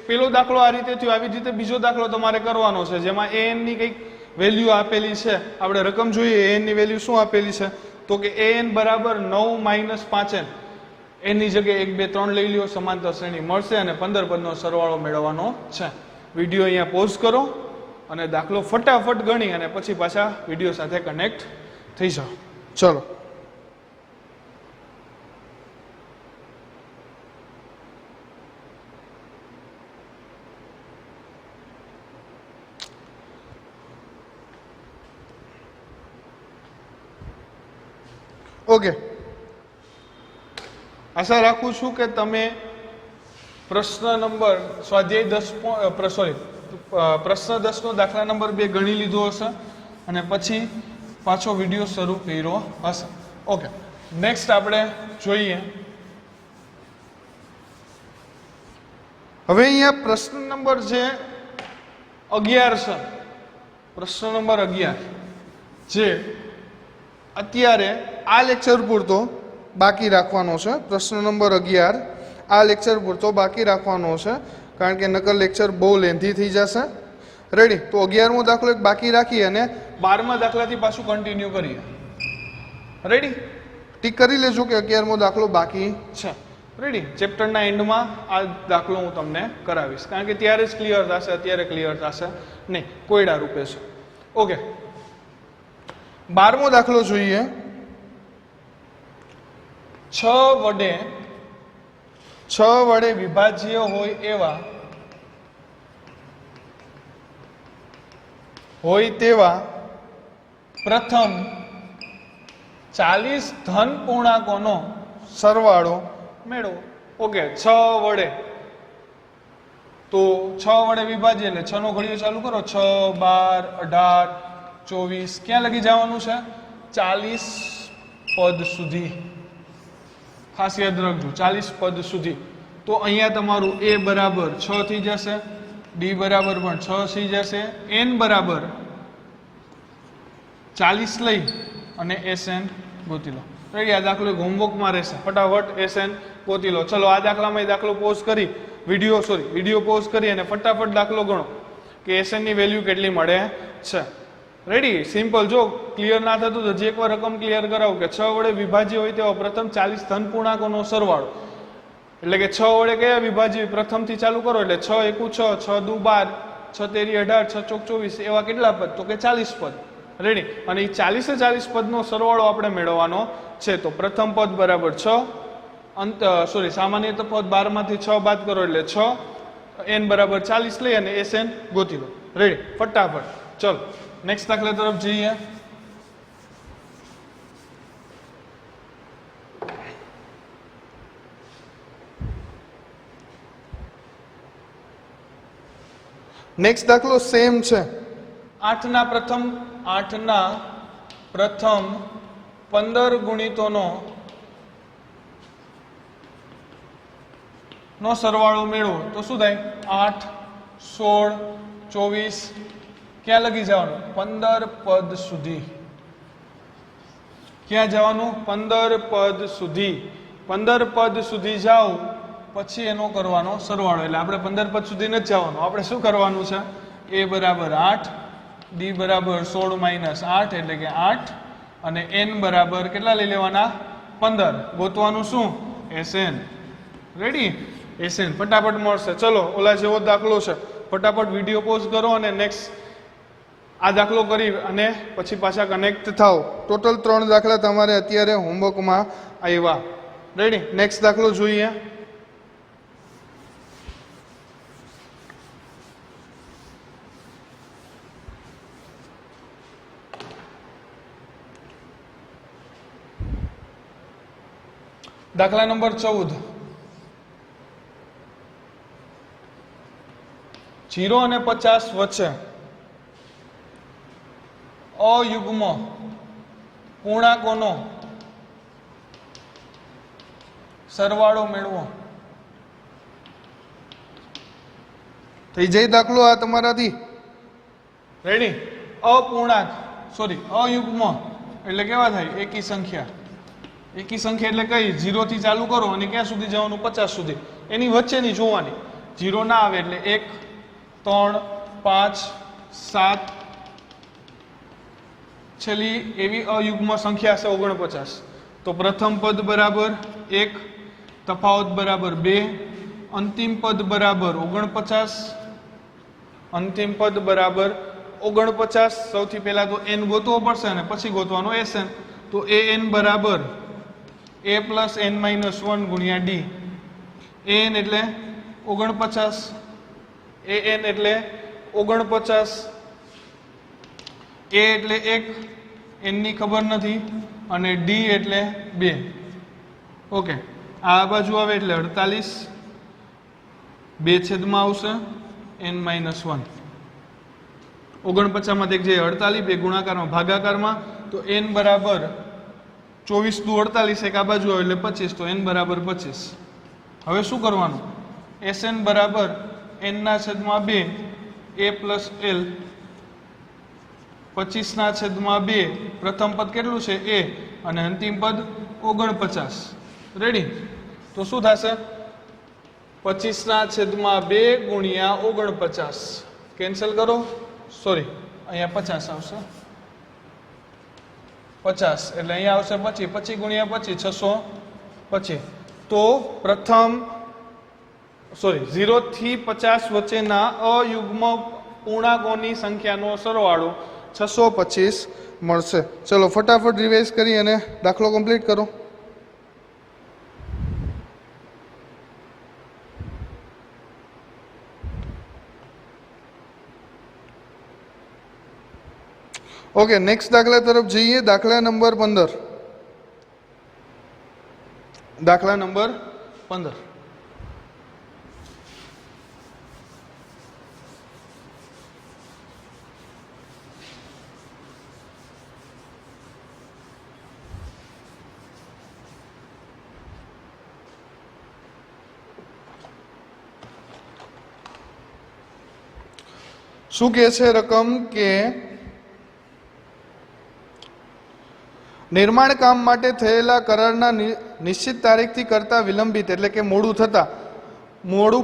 પેલો દાખલો આ રીતે થયો, આવી રીતે બીજો દાખલો તમારે કરવાનો છે જેમાં an ની કંઈક વેલ્યુ આપેલી છે. આપણે રકમ જોઈએ an ની વેલ્યુ શું આપેલી છે તો કે an બરાબર 9 માઇનસ 5n. n ની જગ્યાએ 1 2 3 લઈ લ્યો, સમાંતર શ્રેણી મળશે અને 15 પદનો સરવાળો મેળવવાનો છે. વિડીયો અહીંયા પોઝ કરો અને દાખલો ફટાફટ ગણી અને પછી પાછા વિડીયો સાથે કનેક્ટ થઈ જાઓ. ચલો. ઓકે, આશા રાખું છું કે તમે પ્રશ્ન નંબર સ્વાધ્યાય 10 પ્રશ્ન 10 નો દાખલા નંબર 2 ગણી લીધો હશે અને પછી પાછો વિડીયો શરૂ કર્યો હશે. ઓકે, નેક્સ્ટ આપણે જોઈએ. હવે અહીંયા પ્રશ્ન નંબર છે 11 છે. પ્રશ્ન નંબર 11 જે અત્યારે આ લેક્ચર પૂરતો બાકી રાખવાનો છે. પ્રશ્ન નંબર 11 આ લેક્ચર પૂરતો બાકી રાખવાનો છે કારણ કે નકર લેક્ચર બહુ લેન્થી થઈ જશે. રેડી. તો 11મો દાખલો એક બાકી રાખી અને 12મા દાખલાથી પાછું કન્ટિન્યુ કરીએ. રેડી. ટીક કરી લેજો કે 11મો દાખલો બાકી છે. રેડી. ચેપ્ટરના એન્ડમાં આ દાખલો હું તમને કરાવીશ કારણ કે ત્યારે જ ક્લિયર થશે, અત્યારે ક્લિયર થશે નહીં, કોયડા રૂપે છે. ઓકે, 12મો દાખલો જોઈએ. 6 વડે વિભાજ્ય હોય તેવા પ્રથમ 40 ધન પૂર્ણાંકોનો સરવાળો મેળવો. ઓકે, 6 વડે. તો 6 વડે વિભાજ્ય એટલે 6 નો ઘડિયો ચાલુ કરો. 6 12 18 24 ક્યાં લગી જવાનું છે? 40 પદ સુધી. ખાસ યાદ રાખજો 40 પદ સુધી. તો અહીંયા તમારું a બરાબર 6 થઈ જશે, d બરાબર પણ 6 થઈ જશે, n બરાબર 40 લઈ અને sn ગોતી લો. રેડી. આ દાખલો હોમવર્કમાં રહેશે, ફટાફટ sn ગોતી લો. ચલો આ દાખલામાં દાખલો પોઝ કરી વિડીયો પોઝ કરી અને ફટાફટ દાખલો ગણો કે એસએન ની વેલ્યુ કેટલી મળે છે. રેડી? સિમ્પલ. જો ક્લિયર ના થતું તો હજી એકવાર રકમ ક્લિયર કરાવું કે 6 વડે વિભાજ્ય હોય તેવા પ્રથમ 40 ધન પૂર્ણાંકોનો સરવાળો. એટલે કે 6 વડે કયા વિભાજ્ય પ્રથમથી ચાલુ કરો એટલે 6 એકુ 6, 6 દુ 12, 6 તેરી 18, 6 ચોક 24 એવા કેટલા પદ? તો કે 40 પદ. રેડી? અને એ 40 પદનો સરવાળો આપણે મેળવવાનો છે. તો પ્રથમ પદ બરાબર 6 સામાન્ય પદ 12 માંથી 6 બાદ કરો એટલે 6, n બરાબર 40 લઈ અને SN ગોતી લો. રેડી? ફટાફટ. ચલો નેક્સ્ટ દાખલા તરફ જઈએ. નેક્સ્ટ દાખલો સેમ છે. 8 ના પ્રથમ 15 ગુણિતોનો સરવાળો મેળવો તો શું થાય? 8, 16, 24 ક્યાં લગી જવાનું? 15 પદ સુધી. ક્યાં જવાનું? 15 પદ સુધી. 15 પદ સુધી જાઓ પછી એનો કરવાનો સરવાળો. એટલે આપણે 15 પદ સુધી નથી જવાનું. આપણે શું કરવાનું છે? a બરાબર 8, d બરાબર 16 - 8 એટલે કે 8 અને n બરાબર કેટલા લઈ લેવાના? 15. ગોતવાનું શું? SN. રેડી? SN ફટાફટ મળશે. ચલો ઓલા જેવો દાખલો છે. ફટાફટ વિડીયો પોઝ કરો અને નેક્સ્ટ આ દાખલો કરી અને પછી પાછા કનેક્ટ થાઓ. ટોટલ 3 દાખલા તમારે અત્યારે હોમવર્કમાં આવ્યા. રેડી? નેક્સ્ટ દાખલો જોઈએ. દાખલા નંબર 14. 0 અને 50 વચ્ચે અયુગ્મ પૂર્ણાંકોનો સરવાળો મેળવો. થઈ જાય દાખલો આ તમારાથી? રેડી? અયુગ્મ એટલે કેવા થાય? એકી સંખ્યા. એકી સંખ્યા એટલે કઈ? 0 થી ચાલુ કરો અને ક્યાં સુધી જવાનું? 50 સુધી. એની વચ્ચેની જોવાની. 0 ના આવે એટલે 1, 3, 5, 7 છેલ્લી એવી અયુગ્મ સંખ્યા છે 49. તો પ્રથમ પદ બરાબર 1, તફાવત બરાબર 2, અંતિમ પદ બરાબર 49. અંતિમ પદ બરાબર 49. સૌથી પહેલા તો n ગોતવો પડશે અને પછી ગોતવાનો SN. તો an બરાબર a + n - 1 ગુણ્યા d. an એટલે 49. an એટલે 49. a એટલે 1, n ની ખબર નથી અને d એટલે 2. ઓકે. આ બાજુ આવે એટલે 48. 2 છેદમાં આવશે n - 1. 49 માંથી એક જે 48, 2 ગુણાકારમાં ભાગાકારમાં. તો n બરાબર 24 દુ 48 એક આ બાજુ આવે એટલે 25. તો n બરાબર 25. હવે શું કરવાનું? SN બરાબર n ના છેદમાં 2 a + l 25 ના છેદમાં 2. પ્રથમ પદ કેટલું છે? a અને અંતિમ પદ 49. રેડી? તો શું થશે? 25 ના છેદમાં 2 ગુણ્યા 49. કેન્સલ કરો. અહીંયા 50 આવશે. 50 એટલે અહીંયા આવશે 25. 25 ગુણ્યા 25 625. તો પ્રથમ 0 થી 50 વચ્ચેના અયુગ્મ પૂર્ણાંકોની સંખ્યાનો સરવાળો 625 મળશે. ચલો ફટાફટ રિવાઇઝ કરી અને દાખલો કમ્પ્લીટ કરો. ઓકે. નેક્સ્ટ દાખલા તરફ જઈએ. દાખલા નંબર 15. દાખલા નંબર 15. શું કહે છે રકમ કે નિર્માણ કામ માટે થયેલા કરારના નિશ્ચિત તારીખથી કરતા વિલંબિત એટલે કે મોડું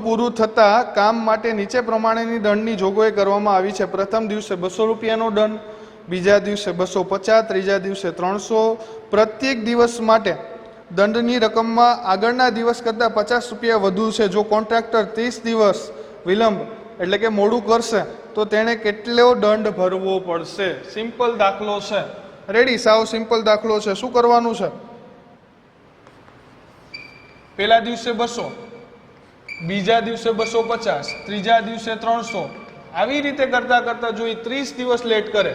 પૂરું થતાં કામ માટે નીચે પ્રમાણેની દંડની જોગવાઈ કરવામાં આવી છે. પ્રથમ દિવસે 200 રૂપિયાનો દંડ, બીજા દિવસે 250, ત્રીજા દિવસે 300. પ્રત્યેક દિવસ માટે દંડની રકમમાં આગળના દિવસ કરતાં 50 રૂપિયા વધુ છે. જો કોન્ટ્રાક્ટર 30 દિવસ વિલંબ એટલે કે મોડું કરશે તો તેણે કેટલો દંડ ભરવો પડશે? સિમ્પલ દાખલો છે. રેડી? સાવ સિમ્પલ દાખલો છે. શું કરવાનું છે? પહેલા દિવસે 200, બીજા દિવસે 250, ત્રીજા દિવસે 300. આવી રીતે કરતા કરતા જો 30 દિવસ લેટ કરે,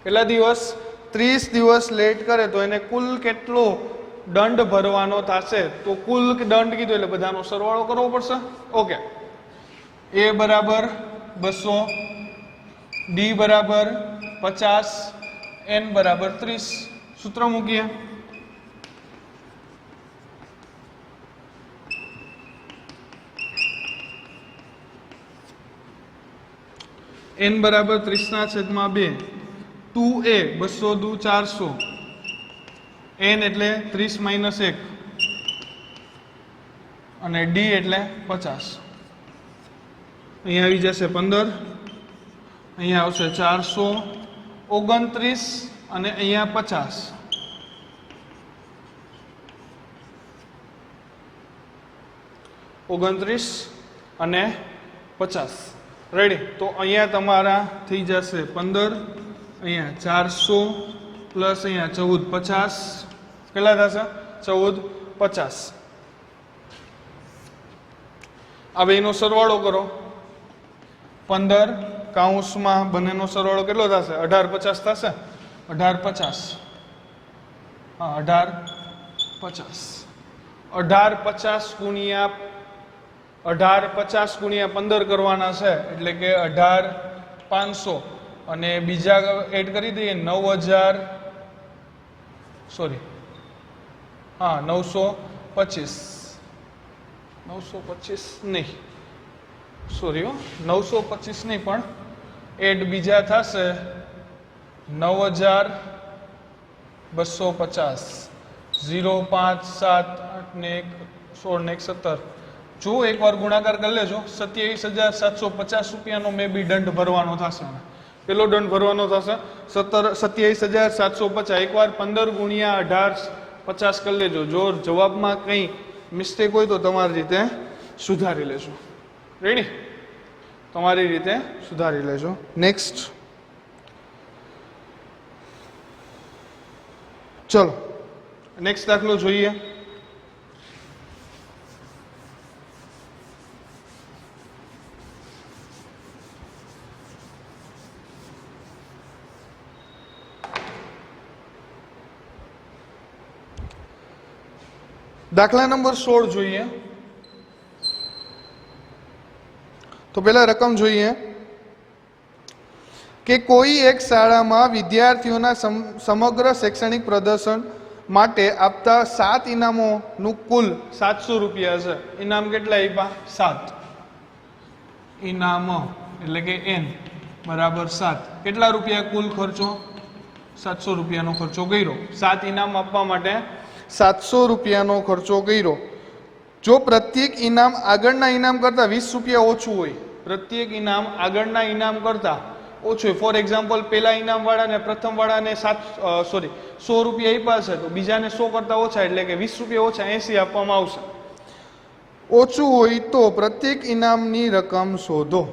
પહેલા દિવસ 30 દિવસ લેટ કરે તો એને કુલ કેટલો દંડ ભરવાનો થશે? તો કુલ દંડ કીધું એટલે બધાનો સરવાળો કરવો પડશે. ઓકે, એ બરાબર 200, ડી બરાબર 50, એન બરાબર 30. સૂત્ર મૂકીએ. n બરાબર 30/2. 2a 200 દુ 400, n એટલે 30 - 1 અને d એટલે 50. અહીંયા આવી જશે 15, અહીંયા આવશે 429 અને અહીંયા 50. ઓગણત્રીસ અને 50. રેડી? તો અહીંયા તમારા થઈ જશે 15, અહીંયા 400 પ્લસ અહીંયા 1450. કેટલા થશે? 1450. આ બેનો સરવાળો કરો. 15 કૌંસમાં બંનેનો સરવાળો કેટલો થશે? 1850 થશે. 1850. હા, 1850. 1850 ગુણ્યા 1850 ગુણ્યા 15 કરવાના છે એટલે કે 18500 અને બીજા એડ કરી દઈએ 9000 સોરી હા 925 નહીં સોરી 925 નહીં પણ એડ બીજા થશે 9250 0 5 7 8 ને 1 16 ને 1 17. જો એકવાર ગુણાકાર કરી લેજો 27750 રૂપિયાનો મે બી દંડ ભરવાનો થશે. પેલો દંડ ભરવાનો થશે 27750. એકવાર 15 ગુણ્યા 1850 કરી લેજો. જો જવાબમાં કંઈ મિસ્ટેક હોય તો તમારી રીતે સુધારી લેજો. રેડી? તમારી રીતે સુધારી લેજો. નેક્સ્ટ ચલો નેક્સ્ટ દાખલો જોઈએ. દાખલા નંબર 16 જોઈએ. તો પહેલા રકમ જોઈએ કે કોઈ એક શાળામાં વિદ્યાર્થીઓના સમગ્ર શૈક્ષણિક પ્રદર્શન માટે આપતા 7 ઇનામોનું કુલ 700 રૂપિયા છે. ઇનામ કેટલા આપ્યા? 7. ઇનામ એટલે કે n બરાબર 7. કેટલા રૂપિયા કુલ ખર્ચો? 700 રૂપિયાનો ખર્ચો કર્યો. 7 ઇનામ આપવા માટે 700 રૂપિયાનો ખર્ચો કર્યો. જો પ્રત્યેક ઇનામ આગળના ઇનામ કરતાં 20 રૂપિયા ઓછું હોય, પ્રત્યેક ઇનામ આગળના ઇનામ કરતાં ઓછું હોય, ફોર એક્ઝામ્પલ પહેલા ઇનામવાળાને પ્રથમવાળાને 100 રૂપિયા આપ્યા છે તો બીજાને 100 કરતાં ઓછા એટલે કે 20 રૂપિયા ઓછા 80 આપવામાં આવશે. ઓછું હોય તો પ્રત્યેક ઇનામની રકમ શોધો.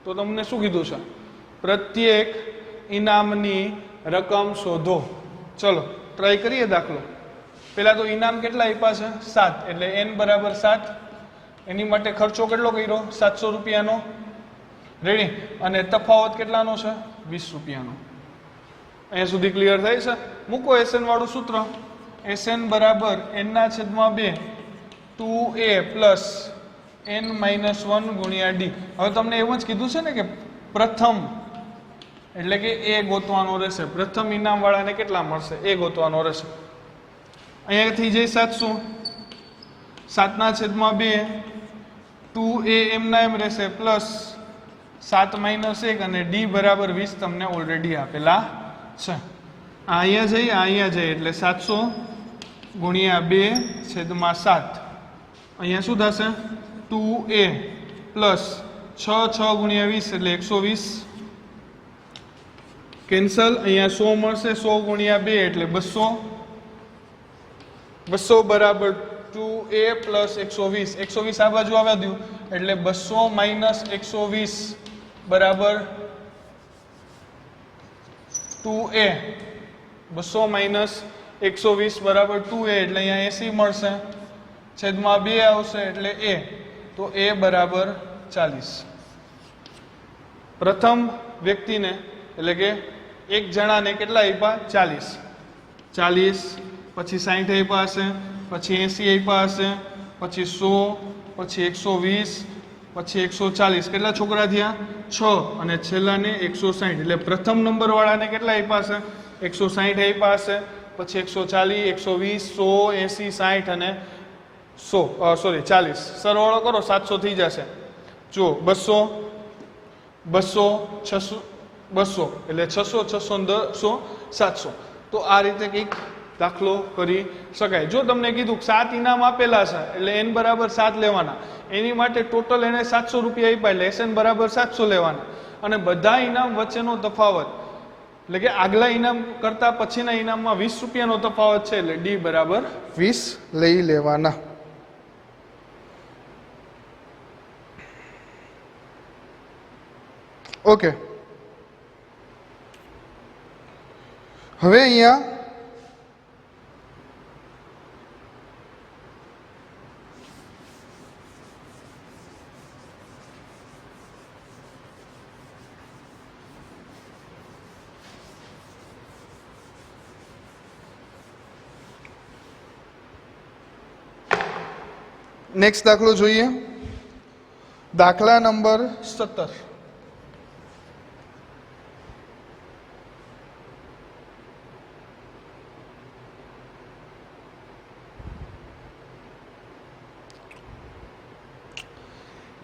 તો તમને શું કીધું છે? પ્રત્યેક ઇનામની રકમ શોધો. ચલો ટ્રાય કરીએ દાખલો. પહેલા તો ઇનામ કેટલા આપ્યા છે? 7 એટલે n બરાબર 7. એની માટે ખર્ચો કેટલો કર્યો? 700 રૂપિયાનો. રેડી? અને તફાવત કેટલાનો છે? 20 રૂપિયાનો. અહીંયા સુધી ક્લિયર થાય છે? મૂકો SN વાળું સૂત્ર. SN બરાબર n/2 2a પ્લસ n-1 ગુણ્યા d. હવે તમને એવું જ કીધું છે ને કે પ્રથમ એટલે કે એ ગોતવાનો રહેશે. પ્રથમ ઇનામ વાળાને કેટલા મળશે એ ગોતવાનો રહેશે. અહીંયા થઈ જાય 700. 7/2 2a એમના એમ રહેશે પ્લસ 7 - 1 અને d બરાબર 20 તમને ઓલરેડી આપેલા છે. અહીંયા જઈએ એટલે 700 ગુણ્યા 2/7 અહીંયા શું થશે 2a પ્લસ 6 ગુણ્યા 20 એટલે 120 કેન્સલ અહીંયા 100 મળશે 100 ગુણ્યા 2 એટલે 200 બરાબર 2a પ્લસ 120 120 આ બાજુ આવવા દઉં એટલે 200 માઇનસ 120 બરાબર 2a 200 માઇનસ 120 બરાબર 2a એટલે અહીંયા 80 મળશે છેદમાં 2 આવશે એટલે a તો a બરાબર 40 પ્રથમ વ્યક્તિને એટલે કે એક જણાને કેટલા આપ્યા 40 પછી 60 આપ્યા હશે પછી 80 આપ્યા હશે પછી 100 પછી 120 પછી 140 કેટલા છોકરા થયા 6 અને છેલ્લાને 160 એટલે પ્રથમ નંબર વાળાને કેટલા આપ્યા હશે 160 આપ્યા હશે પછી 140 120 100 80 60 અને 40 સરવાળો કરો 700 થઈ જશે જો 200 600 200 એટલે 600 600 700 તો આ રીતે કંઈક દાખલો કરી શકાય જો તમને કીધું 7 ઇનામ આપેલા છે એટલે n બરાબર 7 લેવાના એની માટે ટોટલ એને 700 રૂપિયા આપ્યા એટલે SN બરાબર 700 લેવાના અને બધા ઇનામ વચ્ચેનો તફાવત એટલે કે આગલા ઇનામ કરતા પછીના ઇનામમાં 20 રૂપિયાનો તફાવત છે એટલે D બરાબર 20 લઈ લેવાના ઓકે હવે અહીંયા નેક્સ્ટ દાખલો જોઈએ દાખલા નંબર 17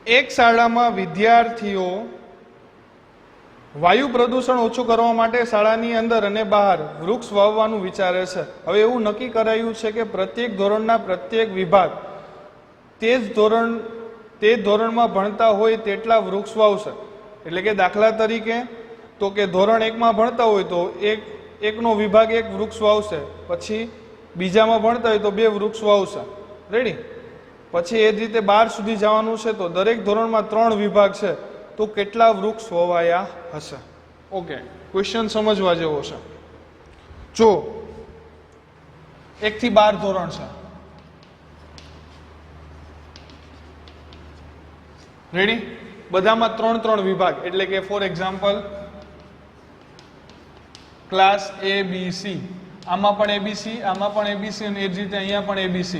એક શાળામાં વિદ્યાર્થીઓ વાયુ પ્રદૂષણ ઓછું કરવા માટે શાળાની અંદર અને બહાર વૃક્ષ વાવવાનું વિચારે છે હવે એવું નક્કી કરાયું છે કે પ્રત્યેક ધોરણના પ્રત્યેક વિભાગ તે જ ધોરણમાં ભણતા હોય તેટલા વૃક્ષ વાવશે એટલે કે દાખલા તરીકે તો કે ધોરણ 1માં ભણતા હોય તો એકનો વિભાગ એક વૃક્ષ વાવશે પછી બીજામાં ભણતા હોય તો 2 વૃક્ષ વાવશે રેડી પછી એ જ રીતે 12 સુધી જવાનું છે તો દરેક ધોરણમાં 3 વિભાગ છે તો કેટલા વૃક્ષ વાવાયા હશે ઓકે ક્વેશ્ચન સમજવા જેવો છે જો 1 થી 12 ધોરણ છે રેડી બધામાં 3 વિભાગ એટલે કે ફોર એક્ઝામ્પલ ક્લાસ ABC આમાં પણ ABC આમાં પણ ABC અને એ જ રીતે અહીંયા પણ ABC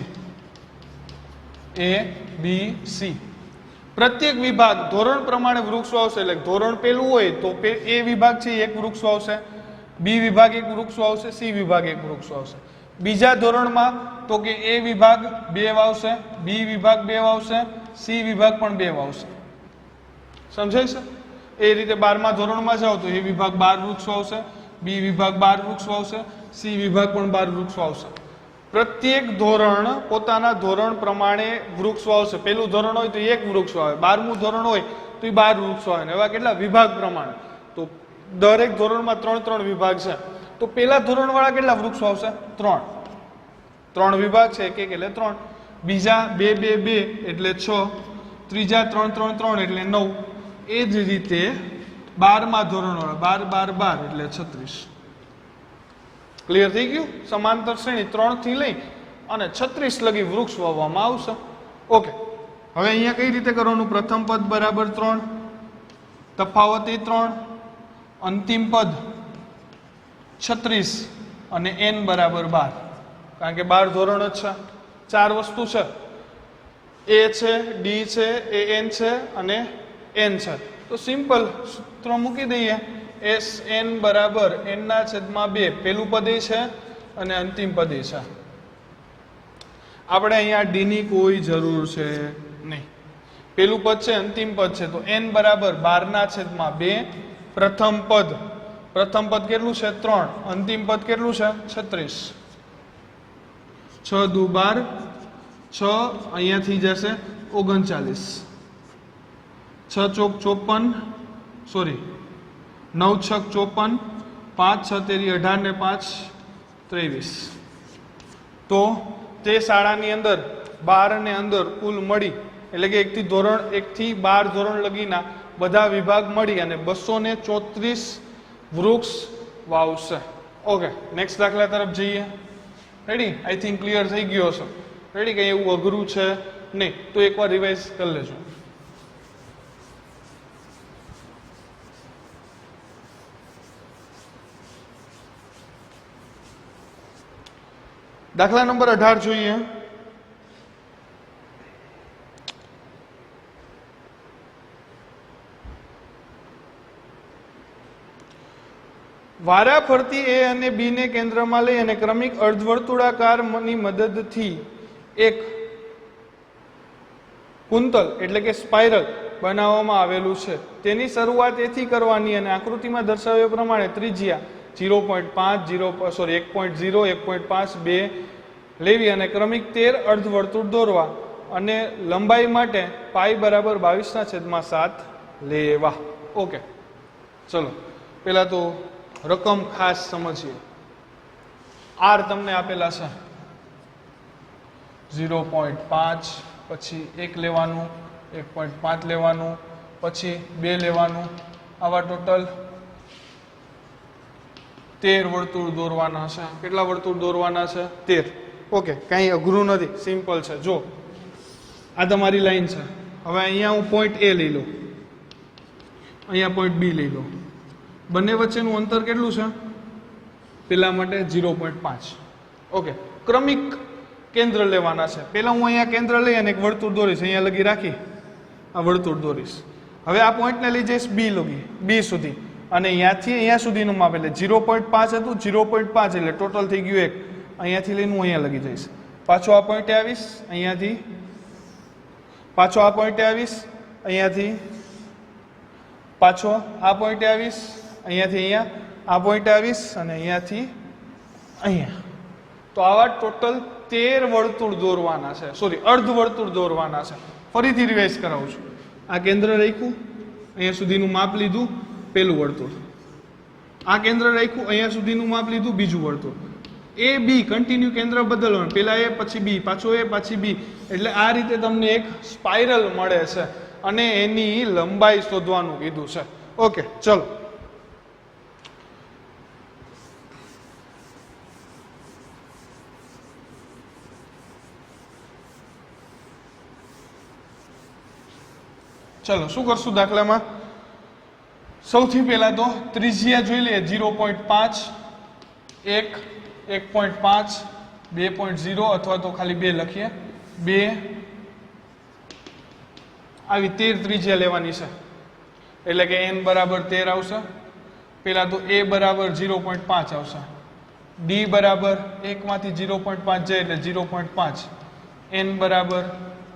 ABC પ્રત્યેક વિભાગ ધોરણ પ્રમાણે વૃક્ષ વાવશે એટલે ધોરણ પેલું હોય તો A વિભાગ છે એક વૃક્ષ વાવશે B વિભાગ એક વૃક્ષ વાવશે C વિભાગ એક વૃક્ષ વાવશે બીજા ધોરણમાં તો કે A વિભાગ 2 વાવશે B વિભાગ 2 વાવશે C વિભાગ પણ 2 વાવશે સમજાય છે એ રીતે 12મા ધોરણમાં જાઓ તો A વિભાગ 12 વૃક્ષ વાવશે B વિભાગ 12 વૃક્ષ વાવશે C વિભાગ પણ 12 વૃક્ષ વાવશે પ્રત્યેક ધોરણ પોતાના ધોરણ પ્રમાણે વૃક્ષ વાવશે પહેલું ધોરણ હોય તો એક વૃક્ષ વાવે 12મું ધોરણ હોય તો 12 વૃક્ષ વાવે એવા કેટલા વિભાગ પ્રમાણે તો દરેક ધોરણમાં 3 વિભાગ છે તો પહેલા ધોરણવાળા કેટલા વૃક્ષ વાવશે 3 વિભાગ છે એક એટલે 3 બીજા 2 એટલે 6 ત્રીજા 3 એટલે 9 એ જ રીતે 12મા ધોરણવાળા 12 એટલે 36 ક્લિયર થઈ ગયું સમાંતર શ્રેણી 3 થી લઈ અને 36 લગી વૃક્ષ વાવવામાં આવશે ઓકે હવે અહીંયા કઈ રીતે કરવાનું પ્રથમ પદ બરાબર 3 તફાવત એ 3 અંતિમ પદ 36 અને n બરાબર 12 કારણ કે 12 ધોરણ જ છે 4 વસ્તુ છે a છે d છે an છે અને n છે તો સિમ્પલ સૂત્ર મૂકી દઈએ SN બરાબર n ના છેદમાં 2 પેલું પદ છે અને અંતિમ પદ છે આપણે અહીંયા d ની કોઈ જરૂર છે નહીં પેલું પદ છે અંતિમ પદ છે તો n બરાબર 12 ના છેદમાં 2 પ્રથમ પદ કેટલું છે 3 અંતિમ પદ કેટલું છે 36 6 દુ 12, 6 અહીંયાથી જશે 39, 6 ચોક 54, સોરી 9 છક 54, 5 6 તેરી 18 ને 5 23. તો તે શાળાની અંદર 12 ને અંદર કુલ મળી એટલે કે 1 થી 12 ધોરણ લગીના બધા વિભાગ મળી અને 234 વૃક્ષ વાવશે. ઓકે, નેક્સ્ટ દાખલા તરફ જઈએ. રેડી? આઈ થિંક ક્લિયર થઈ ગયો હશે. રેડી? કંઈ એવું અઘરું છે નહીં, તો એકવાર રિવાઇઝ કરી લેજો. દાખલા નંબર 18 જોઈએ. વારા ફરતી એ અને બી ને કેન્દ્રમાં લઈ અને ક્રમિક અર્ધવર્તુળાકારની મદદથી એક કુંતલ એટલે કે સ્પાઇરલ બનાવવામાં આવેલું છે. તેની શરૂઆત એથી કરવાની અને આકૃતિમાં દર્શાવ્યા પ્રમાણે ત્રિજ્યા 0.5 1.0 1.5 2 લેવી અને ક્રમિક 13 અર્ધવર્તુળ દોરવા અને લંબાઈ માટે પાઈ બરાબર 22/7 લેવા. ઓકે, ચલો પેલા તો રકમ ખાસ સમજીએ. આર તમને આપેલા છે 0.5, પછી 1 લેવાનું, 1.5 લેવાનું, પછી 2 લેવાનું, આવા ટોટલ 13 વર્તુળ દોરવાના છે. કેટલા વર્તુળ દોરવાના છે? 13. ઓકે, કાંઈ અઘરું નથી, સિમ્પલ છે. જો આ તમારી લાઈન છે. હવે અહીંયા હું પોઈન્ટ એ લઈ લઉં, અહીંયા પોઈન્ટ બી લઈ લઉં. બંને વચ્ચેનું અંતર કેટલું છે? પેલા માટે 0.5. ઓકે, ક્રમિક કેન્દ્ર લેવાના છે. પહેલા હું અહીંયા કેન્દ્ર લઈ અને એક વર્તુળ દોરીશ, અહીંયા લગી રાખી આ વર્તુળ દોરીશ. હવે આ પોઈન્ટને લઈ જઈશ બી સુધી અને અહીંયાથી અહીંયા સુધીનું માપ એટલે 0.5 હતું, 0.5 એટલે ટોટલ થઈ ગયું 1. અહીંયાથી લઈને હું અહીંયા લગી જઈશ. પાછો આ પોઈન્ટે આવીશ, અહીંયાથી પાછો આ પોઈન્ટે આવીશ, અહીંયાથી પાછો આ પોઈન્ટે આવીશ, અહીંયાથી અહીંયા આ પોઈન્ટે આવીશ અને અહીંયાથી અહીંયા. તો આવા ટોટલ 13 વર્તુળ દોરવાના છે, સોરી અર્ધ વર્તુળ દોરવાના છે. ફરીથી રિવાઇઝ કરાવું છું. આ કેન્દ્ર રાખ્યું, અહીંયા સુધીનું માપ લીધું, પહેલું વર્તુળ. આ કેન્દ્ર રાખ્યું, અહીંયા સુધીનું માપ લીધું, બીજું વર્તુળ. એ બી કન્ટિન્યુ કેન્દ્ર બદલવાનું, પેલા એ પછી બી, પાછો એ પછી બી, એટલે આ રીતે તમને એક સ્પાઇરલ મળે છે અને એની લંબાઈ શોધવાનું કીધું છે. ઓકે, ચલો ચલો શું કરશું દાખલામાં? સૌથી પહેલા તો ત્રિજ્યા જોઈ લઈએ. 0.5, 1, 1.5, 2.0 અથવા તો ખાલી 2 લખીએ. 2 આવી 13 ત્રિજ્યા લેવાની છે એટલે કે n બરાબર 13 આવશે. પહેલા તો a બરાબર 0.5 આવશે, d બરાબર 1 માંથી 0.5 જાય એટલે 0.5, n બરાબર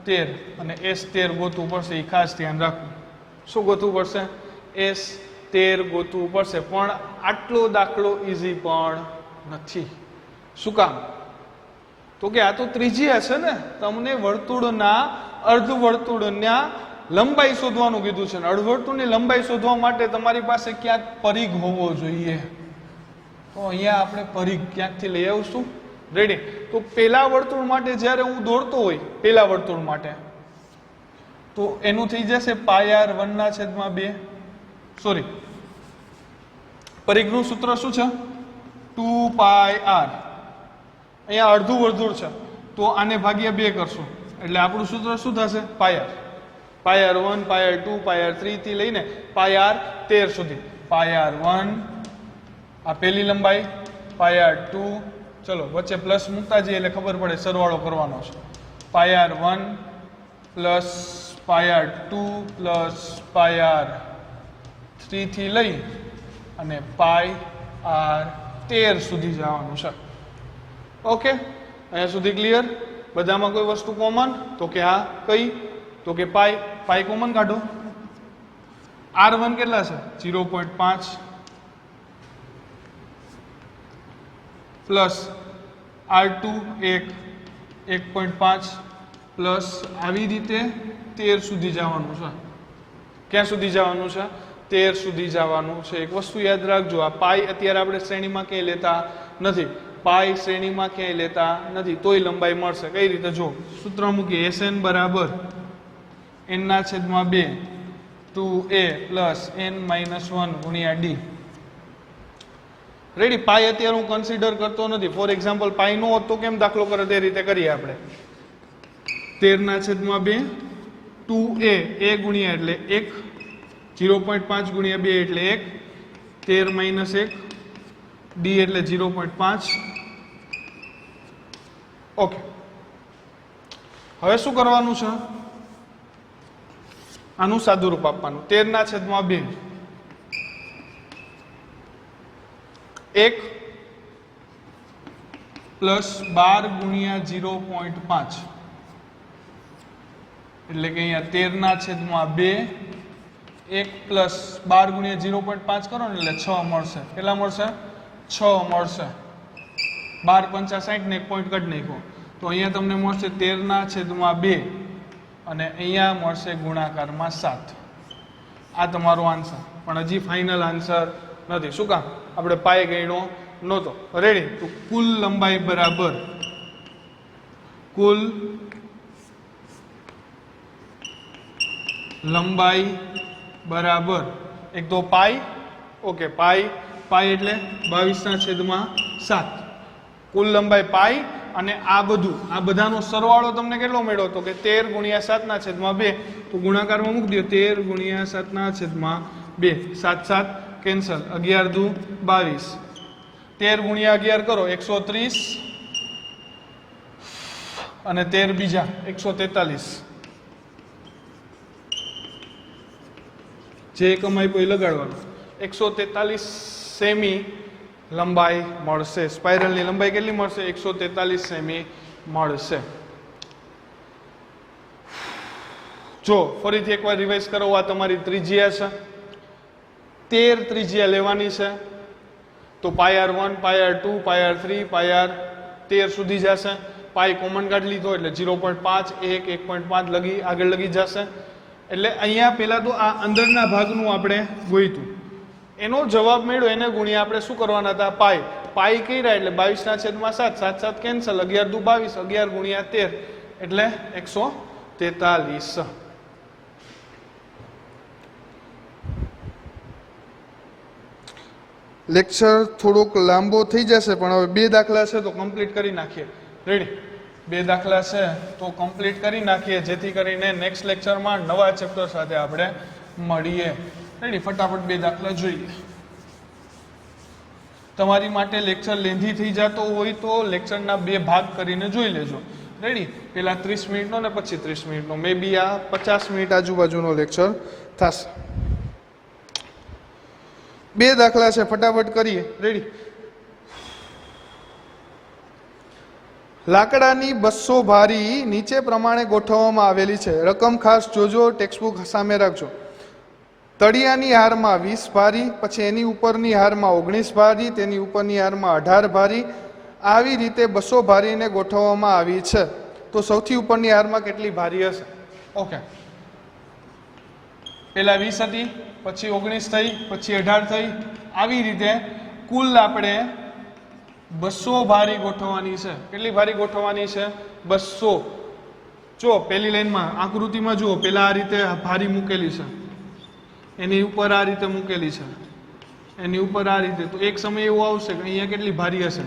13 અને S13 ગોતવું પડશે. એ ખાસ ધ્યાન રાખવું. શું ગોતવું પડશે? S13 ગોતવું પડશે. પણ આટલો દાખલો ઈઝી પણ નથી. શું કામ? તો કે આ તો ત્રિજ્યા છે ને, તમને વર્તુળના અર્ધવર્તુળના લંબાઈ શોધવાનું કીધું છે. અર્ધવર્તુળની લંબાઈ શોધવા માટે તમારી પાસે ક્યાંક પરિઘ હોવો જોઈએ. તો અહીંયા આપણે પરિઘ ક્યાંકથી લઈ આવશું. રેડી? તો પેલા વર્તુળ માટે જ્યારે હું દોરતો હોય, પેલા વર્તુળ માટે, તો એનું થઈ જશે πr1/2. સોરી, પરિઘનું સૂત્ર શું છે? 2πr. અહીંયા અડધું વર્તુળ છે તો આને ભાગ્યા 2 કરશું એટલે આપણું સૂત્ર શું થશે? πr. πr1, πr2, πr3 થી લઈને πr13 સુધી. πr1 આ પહેલી લંબાઈ, πr2, ચલો વચ્ચે પ્લસ મૂકતા જઈએ એટલે ખબર પડે સરવાળો કરવાનો છે. πr1 plus πr2 plus πr3 થી લઈ અને πr13 સુધી જવાનું છે. ઓકે, અહીંયા સુધી ક્લિયર? બધામાં કોઈ વસ્તુ કોમન? તો કે હા, કઈ? તો કે પાઈ કોમન કાઢો. r1 કેટલા છે? 0.5 પ્લસ r2 1 1.5 પ્લસ આવી રીતે 13 સુધી જવાનું છે. ક્યાં સુધી જવાનું છે? 13 સુધી જવાનું છે. એક વસ્તુ યાદ રાખજો, આ પાઈ અત્યારે આપણે શ્રેણીમાં ક્યાંય લેતા નથી. પાઈ શ્રેણીમાં ક્યાંય લેતા નથી, તોય લંબાઈ મળશે. કઈ રીતે? જો સૂત્ર મૂકીએ, Sn બરાબર n/2 2a પ્લસ n-1 ગુણ્યા d. રેડી? પાઈ અત્યારે હું કન્સિડર કરતો નથી. ફોર એક્ઝામ્પલ પાઈ નો હોત તો કેમ દાખલો કરે તે રીતે કરીએ આપણે. 13/2 2a a ગુણ્યા એટલે 1, 0.5 ગુણ્યા 2 એટલે 1, 13 - 1 d એટલે 0.5. ઓકે, હવે શું કરવાનું છે? આનું સાદું રૂપ આપવાનું. 13/2 1 પ્લસ 12 ગુણ્યા 0.5 એટલે કે અહીંયા 13/2 1 પ્લસ 12 ગુણ્યા 0.5 કરો ને એટલે 6 મળશે. કેટલા મળશે? 6 મળશે. 12 × 50 ને 1 પોઈન્ટ કાઢી નાખો તો અહીંયા તમને મળશે 13/2 અને અહીંયા મળશે ગુણાકારમાં 7. આ તમારો આન્સર, પણ હજી ફાઇનલ આન્સર નથી. શું કામ? આપણે પાઈ ગણ્યો નહોતો. રેડી? તો કુલ લંબાઈ બરાબર કુલ લંબાઈ બરાબર એક તો પાઈ. ઓકે, પાઈ એટલે 22/7. કુલ લંબાઈ પાઈ અને આ બધાનો સરવાળો તમને કેટલો મળ્યો તો કે 13 × 7/2. તો ગુણાકારમાં મૂકી દો. 13 × 7/2 7 7 કેન્સલ. 11 દુ 22. 13 × 11 કરો 130 અને 13 બીજા 143. જે કમાઈ કોઈ લગાડવાનું. 143 સેમી લંબાઈ મળશે. સ્પાઇરલની લંબાઈ કેટલી મળશે? 143 સેમી મળશે. જો ફરીથી એકવાર રિવાઇઝ કરો, આ તમારી ત્રિજ્યા છે. 13 ત્રિજ્યા લેવાની છે. તો πr1 πr2 πr3 πr13 સુધી જશે. પાઈ કોમન કાઢી લીધો એટલે 0.5 1 1.5 લગી આગળ લગી જશે. એટલે અહીંયા પહેલા તો આ અંદરના ભાગનું આપણે ગોઈતું, એનો જવાબ મળ્યો, એને ગુણ્યા આપણે શું કરવાના હતા? પાઈ કર્યા એટલે 22/7 7 7 કેન્સલ. 11 દુ 22, 11 ગુણ્યા 13 એટલે 143. લેક્ચર થોડોક લાંબો થઈ જશે, પણ હવે 2 દાખલા છે તો કમ્પ્લીટ કરી નાખીએ. રેડી? 2 દાખલા છે તો કમ્પ્લીટ કરી નાખીએ, જેથી કરીને નેક્સ્ટ લેક્ચરમાં નવા ચેપ્ટર સાથે આપણે મળીએ. રેડી? ફટાફટ 2 દાખલા જોઈએ. તમારી માટે લેક્ચર લેન્ધી થઈ જતો હોય તો લેક્ચરના 2 ભાગ કરીને જોઈ લેજો. રેડી? પહેલા 30 મિનિટનો ને પછી 30 મિનિટનો. મે બી આ 50 મિનિટ આજુબાજુનો લેક્ચર થશે. 2 દાખલા છે, ફટાફટ કરીએ. રેડી? લાકડાની 200 ભારી નીચે પ્રમાણે ગોઠવવામાં આવેલી છે. રકમ ખાસ જોજો, ટેક્સ્ટબુક સામે રાખજો. તળિયાની હારમાં 20 ભારી, પછી એની ઉપરની હારમાં 19 ભારી, તેની ઉપરની હારમાં 18 ભારી, આવી રીતે 200 ભારીને ગોઠવવામાં આવી છે. તો સૌથી ઉપરની હારમાં કેટલી ભારી હશે? ઓકે, પહેલા 20 હતી, પછી 19 થઈ, પછી 18 થઈ. આવી રીતે કુલ આપણે 200 ભારી ગોઠવવાની છે. કેટલી ભારી ગોઠવવાની છે? 200. જો પહેલી લાઈનમાં આકૃતિમાં જુઓ, પહેલા આ રીતે ભારી મૂકેલી છે, એની ઉપર આ રીતે મૂકેલી છે, એની ઉપર આ રીતે. તો એક સમય એવો આવશે કે અહીંયા કેટલી ભારી હશે.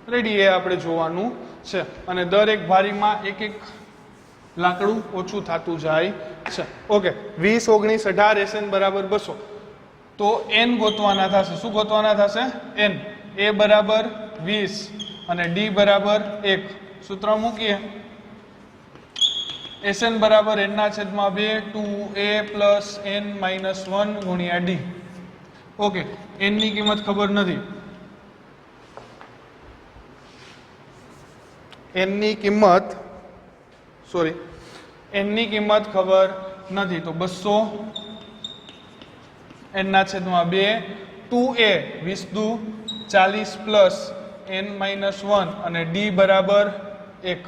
રેડી? એ આપણે જોવાનું છે. અને દરેક ભારીમાં એક એક લાકડું ઓછું થતું જાય છે. ઓકે, 20 19 18 Sn બરાબર 200. તો n ગોતવાના થશે. શું ગોતવાના થશે? n. a બરાબર 20 અને d બરાબર 1. સૂત્ર મૂકીએ. Sn બરાબર n/2 2a પ્લસ n-1 ગુણ્યા d. ઓકે, n ની કિંમત ખબર નથી. n ની કિંમત ખબર નથી. તો 200 n/2 2a 20 દુ 40 પ્લસ n-1 અને d બરાબર 1.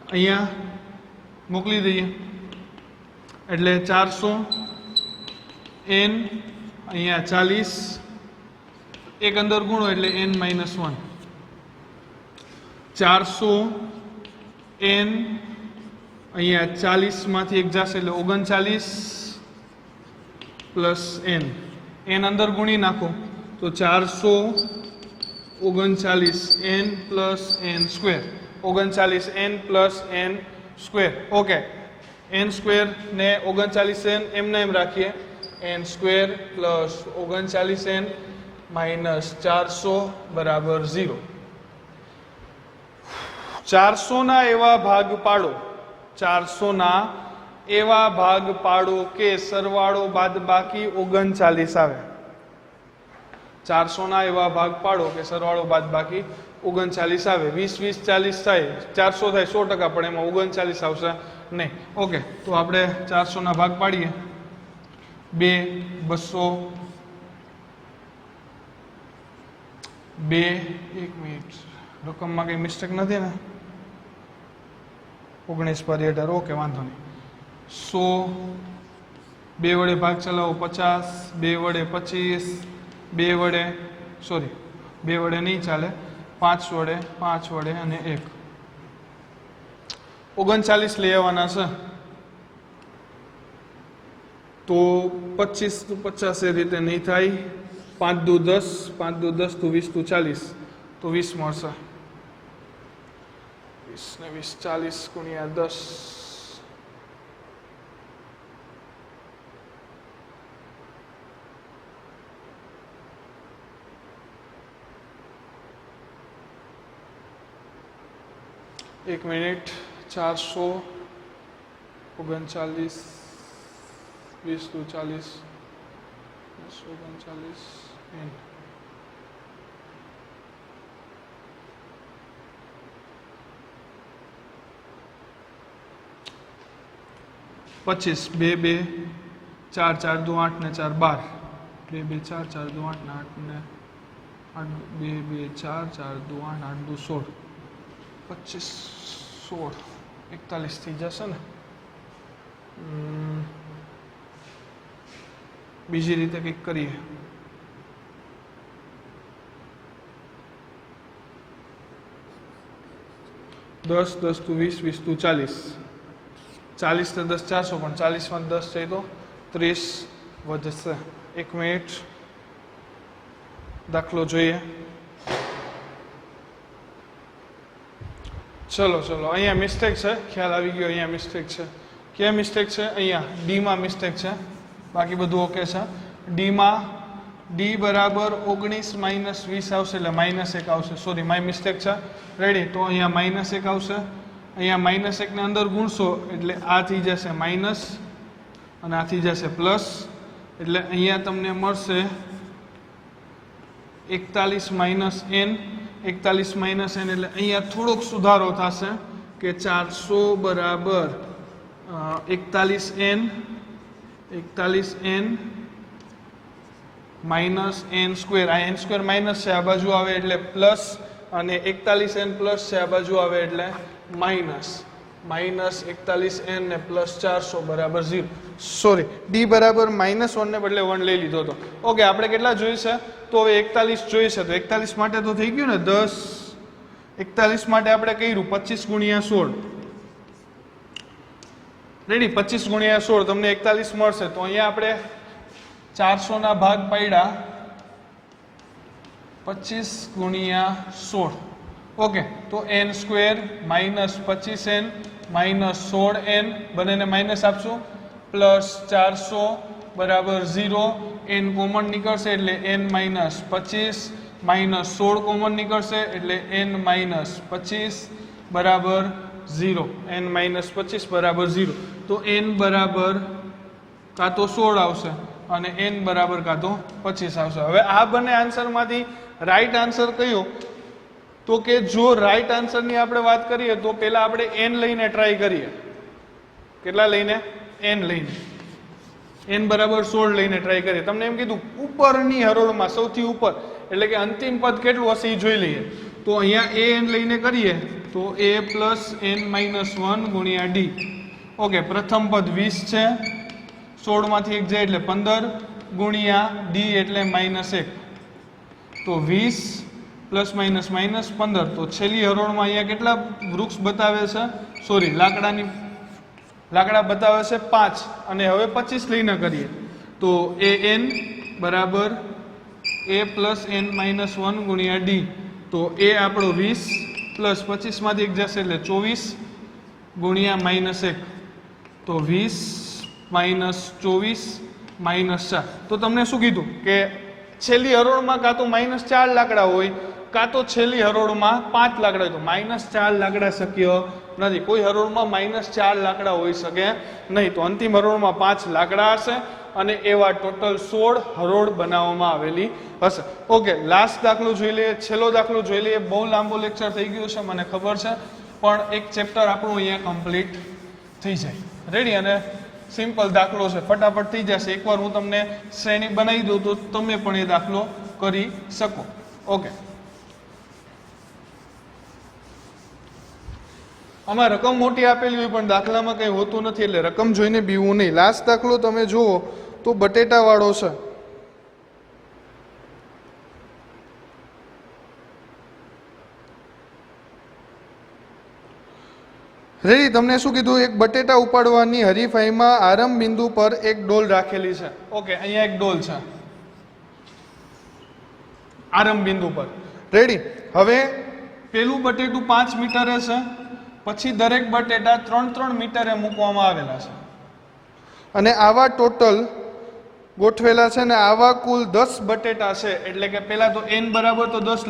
અહીંયા મોકલી દઈએ એટલે 400 n અહીંયા 40 એક અંદર ગુણો એટલે n - 1 400 n અહીંયા 40 માંથી એક જશે એટલે 39 પ્લસ n અંદર ગુણી નાખો તો 439 n plus n square 39 n plus n square okay n square ને 39 n એમને એમ રાખીએ n square plus 39 n minus 400 બરાબર 0 400 ના એવા ભાગ પાડો 400 ના એવા ભાગ પાડો કે સરવાળો બાદબાકી 39 આવે 400 ના એવા ભાગ પાડો કે સરવાળો બાદબાકી 39 આવે 20 20 40 થાય 400 થાય 100% પણ એમાં 39 આવશે નહીં ઓકે તો આપણે 400 ના ભાગ પાડીએ 2 200 2 1 મિનિટ રકમમાં કઈ મિસ્ટેક નથી ને 19 પર 18 ઓકે વાંધો નહીં 100 2 વડે ભાગ ચલાવો 50 2 વડે 25 2 વડે સોરી 2 વડે નહીં ચાલે 5 વડે 5 વડે અને 1 39 લઈ આવવાના છે તો 25 to 50 એ રીતે નહીં થાય 5 દુ 10 5 દુ 10 તો 20 to 40 તો 20 મળશે 20 ને 20 40 ગુણ્યા 10 1 મિનિટ 400 39 20 to 40 39 n 25 2 2 4 4 2 8 ને 4 12 2 2 4 4 2 8 ને 8 ને 8 2 2 4 4 2 8 8 2 16 25 16 41 થઈ જશે ને બીજી રીતે કંઈક કરીએ 10 10 to 20 20 to 40 40 ને 10 400 પણ 40 માં 10 છે તો 30 વધશે 1 મિનિટ દાખલો જોઈએ ચલો ચલો અહીંયા મિસ્ટેક છે ખ્યાલ આવી ગયો અહીંયા મિસ્ટેક છે ક્યાં મિસ્ટેક છે અહીંયા ડી માં મિસ્ટેક છે બાકી બધું ઓકે છે ડી માં ડી બરાબર 19 માઇનસ 20 આવશે એટલે -1 આવશે સોરી માય મિસ્ટેક છે રેડી તો અહીંયા -1 આવશે અહીંયા -1 ને અંદર ગુણશો એટલે આ થઈ જશે માઇનસ અને આ થઈ જશે પ્લસ એટલે અહીંયા તમને મળશે 41 માઇનસ n 41 માઇનસ n એટલે અહીંયા થોડોક સુધારો થશે કે 400 બરાબર 41n માઇનસ n સ્ક્વેર આ n સ્ક્વેર માઇનસ છે આ બાજુ આવે એટલે પ્લસ અને 41n પ્લસ છે આ બાજુ આવે એટલે માઇનસ માઇનસ 41n ને પ્લસ 400 બરાબર 0 સોરી ડી બરાબર -1 ને બદલે 1 લઈ લીધો હતો ઓકે આપણે કેટલા જોઈશે તો હવે 41 જોઈશે તો 41 માટે તો થઈ ગયું ને 10 41 માટે આપણે કર્યું 25 ગુણ્યા 16 રેડી 25 ગુણ્યા 16 તમને 41 મળશે તો અહીંયા આપણે 400 ના ભાગ પાડ્યા 25 ગુણ્યા 16 ઓકે તો n square minus 25n minus 16n બંનેને માઇનસ આપશું પ્લસ 400 બરાબર 0 n કોમન નીકળશે એટલે n માઇનસ 25 માઇનસ 16 કોમન નીકળશે એટલે n માઇનસ 25 બરાબર 0 n માઇનસ 25 બરાબર 0 તો n બરાબર કાં તો 16 આવશે અને n બરાબર કાં તો 25 આવશે હવે આ બંને આન્સરમાંથી રાઈટ આન્સર કયો તો કે જો રાઈટ આન્સરની આપણે વાત કરીએ તો પહેલા આપણે n લઈને ટ્રાય કરીએ કેટલા લઈને n લઈને n બરાબર 16 લઈને ટ્રાય કરીએ તમને એમ કીધું ઉપરની હરોળમાં સૌથી ઉપર એટલે કે અંતિમ પદ કેટલું હશે એ જોઈ લઈએ તો અહીંયા એ એન લઈને કરીએ તો a પ્લસ n માઇનસ 1 ગુણ્યા ડી. ઓકે, પ્રથમ પદ 20 છે, 16 માંથી 1 જાય એટલે 15 ગુણ્યા ડી એટલે -1. તો 20 પ્લસ માઇનસ માઇનસ 15. તો છેલ્લી હરોળમાં અહીંયા કેટલા વૃક્ષ બતાવે છે, સોરી લાકડા બતાવે છે 5, અને હવે 25 લઈને કરીએ તો એ એન બરાબર a પ્લસ n માઇનસ 1 ગુણ્યા ડી. તો એ આપણો 20 પ્લસ 25 માંથી 1 જશે એટલે 24 ગુણ્યા -1. તો 20 માઇનસ 24 માઇનસ 4. તો તમને શું કીધું કે છેલ્લી હરોળમાં કાં તો -4 લાકડા હોય, કાં તો છેલ્લી હરોળમાં 5 લાકડા હોય. તો -4 લાકડા શક્ય નથી, કોઈ હરોળમાં -4 લાકડા હોઈ શકે નહીં. તો અંતિમ હરોળમાં 5 લાકડા હશે અને એવા ટોટલ 16 હરોળ બનાવવામાં આવેલી હશે. ઓકે, લાસ્ટ દાખલો જોઈ લઈએ, છેલ્લો દાખલો જોઈ લઈએ. બહુ લાંબો લેક્ચર થઈ ગયો છે મને ખબર છે, પણ એક ચેપ્ટર આપણું અહીંયા કમ્પ્લીટ થઈ જાય. રેડી? અને સિમ્પલ દાખલો છે, ફટાફટ થઈ જશે. એકવાર હું તમને શ્રેણી બનાવી દઉં તો તમે પણ એ દાખલો કરી શકો. ઓકે, આમાં રકમ મોટી આપેલી હોય પણ દાખલામાં કંઈ હોતું નથી, એટલે રકમ જોઈને બીવું નહીં. લાસ્ટ દાખલો તમે જુઓ તો બટેટા વાળો છે. રેડી? તમને શું કીધું? એક બટેટા ઉપાડવાની હરીફાઈમાં આરંભ બિંદુ પર એક ડોલ રાખેલી છે. ઓકે, અહીંયા એક ડોલ છે આરંભ બિંદુ પર. રેડી? હવે પેલું બટેટું 5 મીટરે છે, પછી દરેક બટેટા 3-3 મીટરે મૂકવામાં આવેલા છે, અને આવા ટોટલ ગોઠવેલા છે, ને આવા કુલ 10 બટેટા છે. એટલે કે પહેલા તો n બરાબર તો 10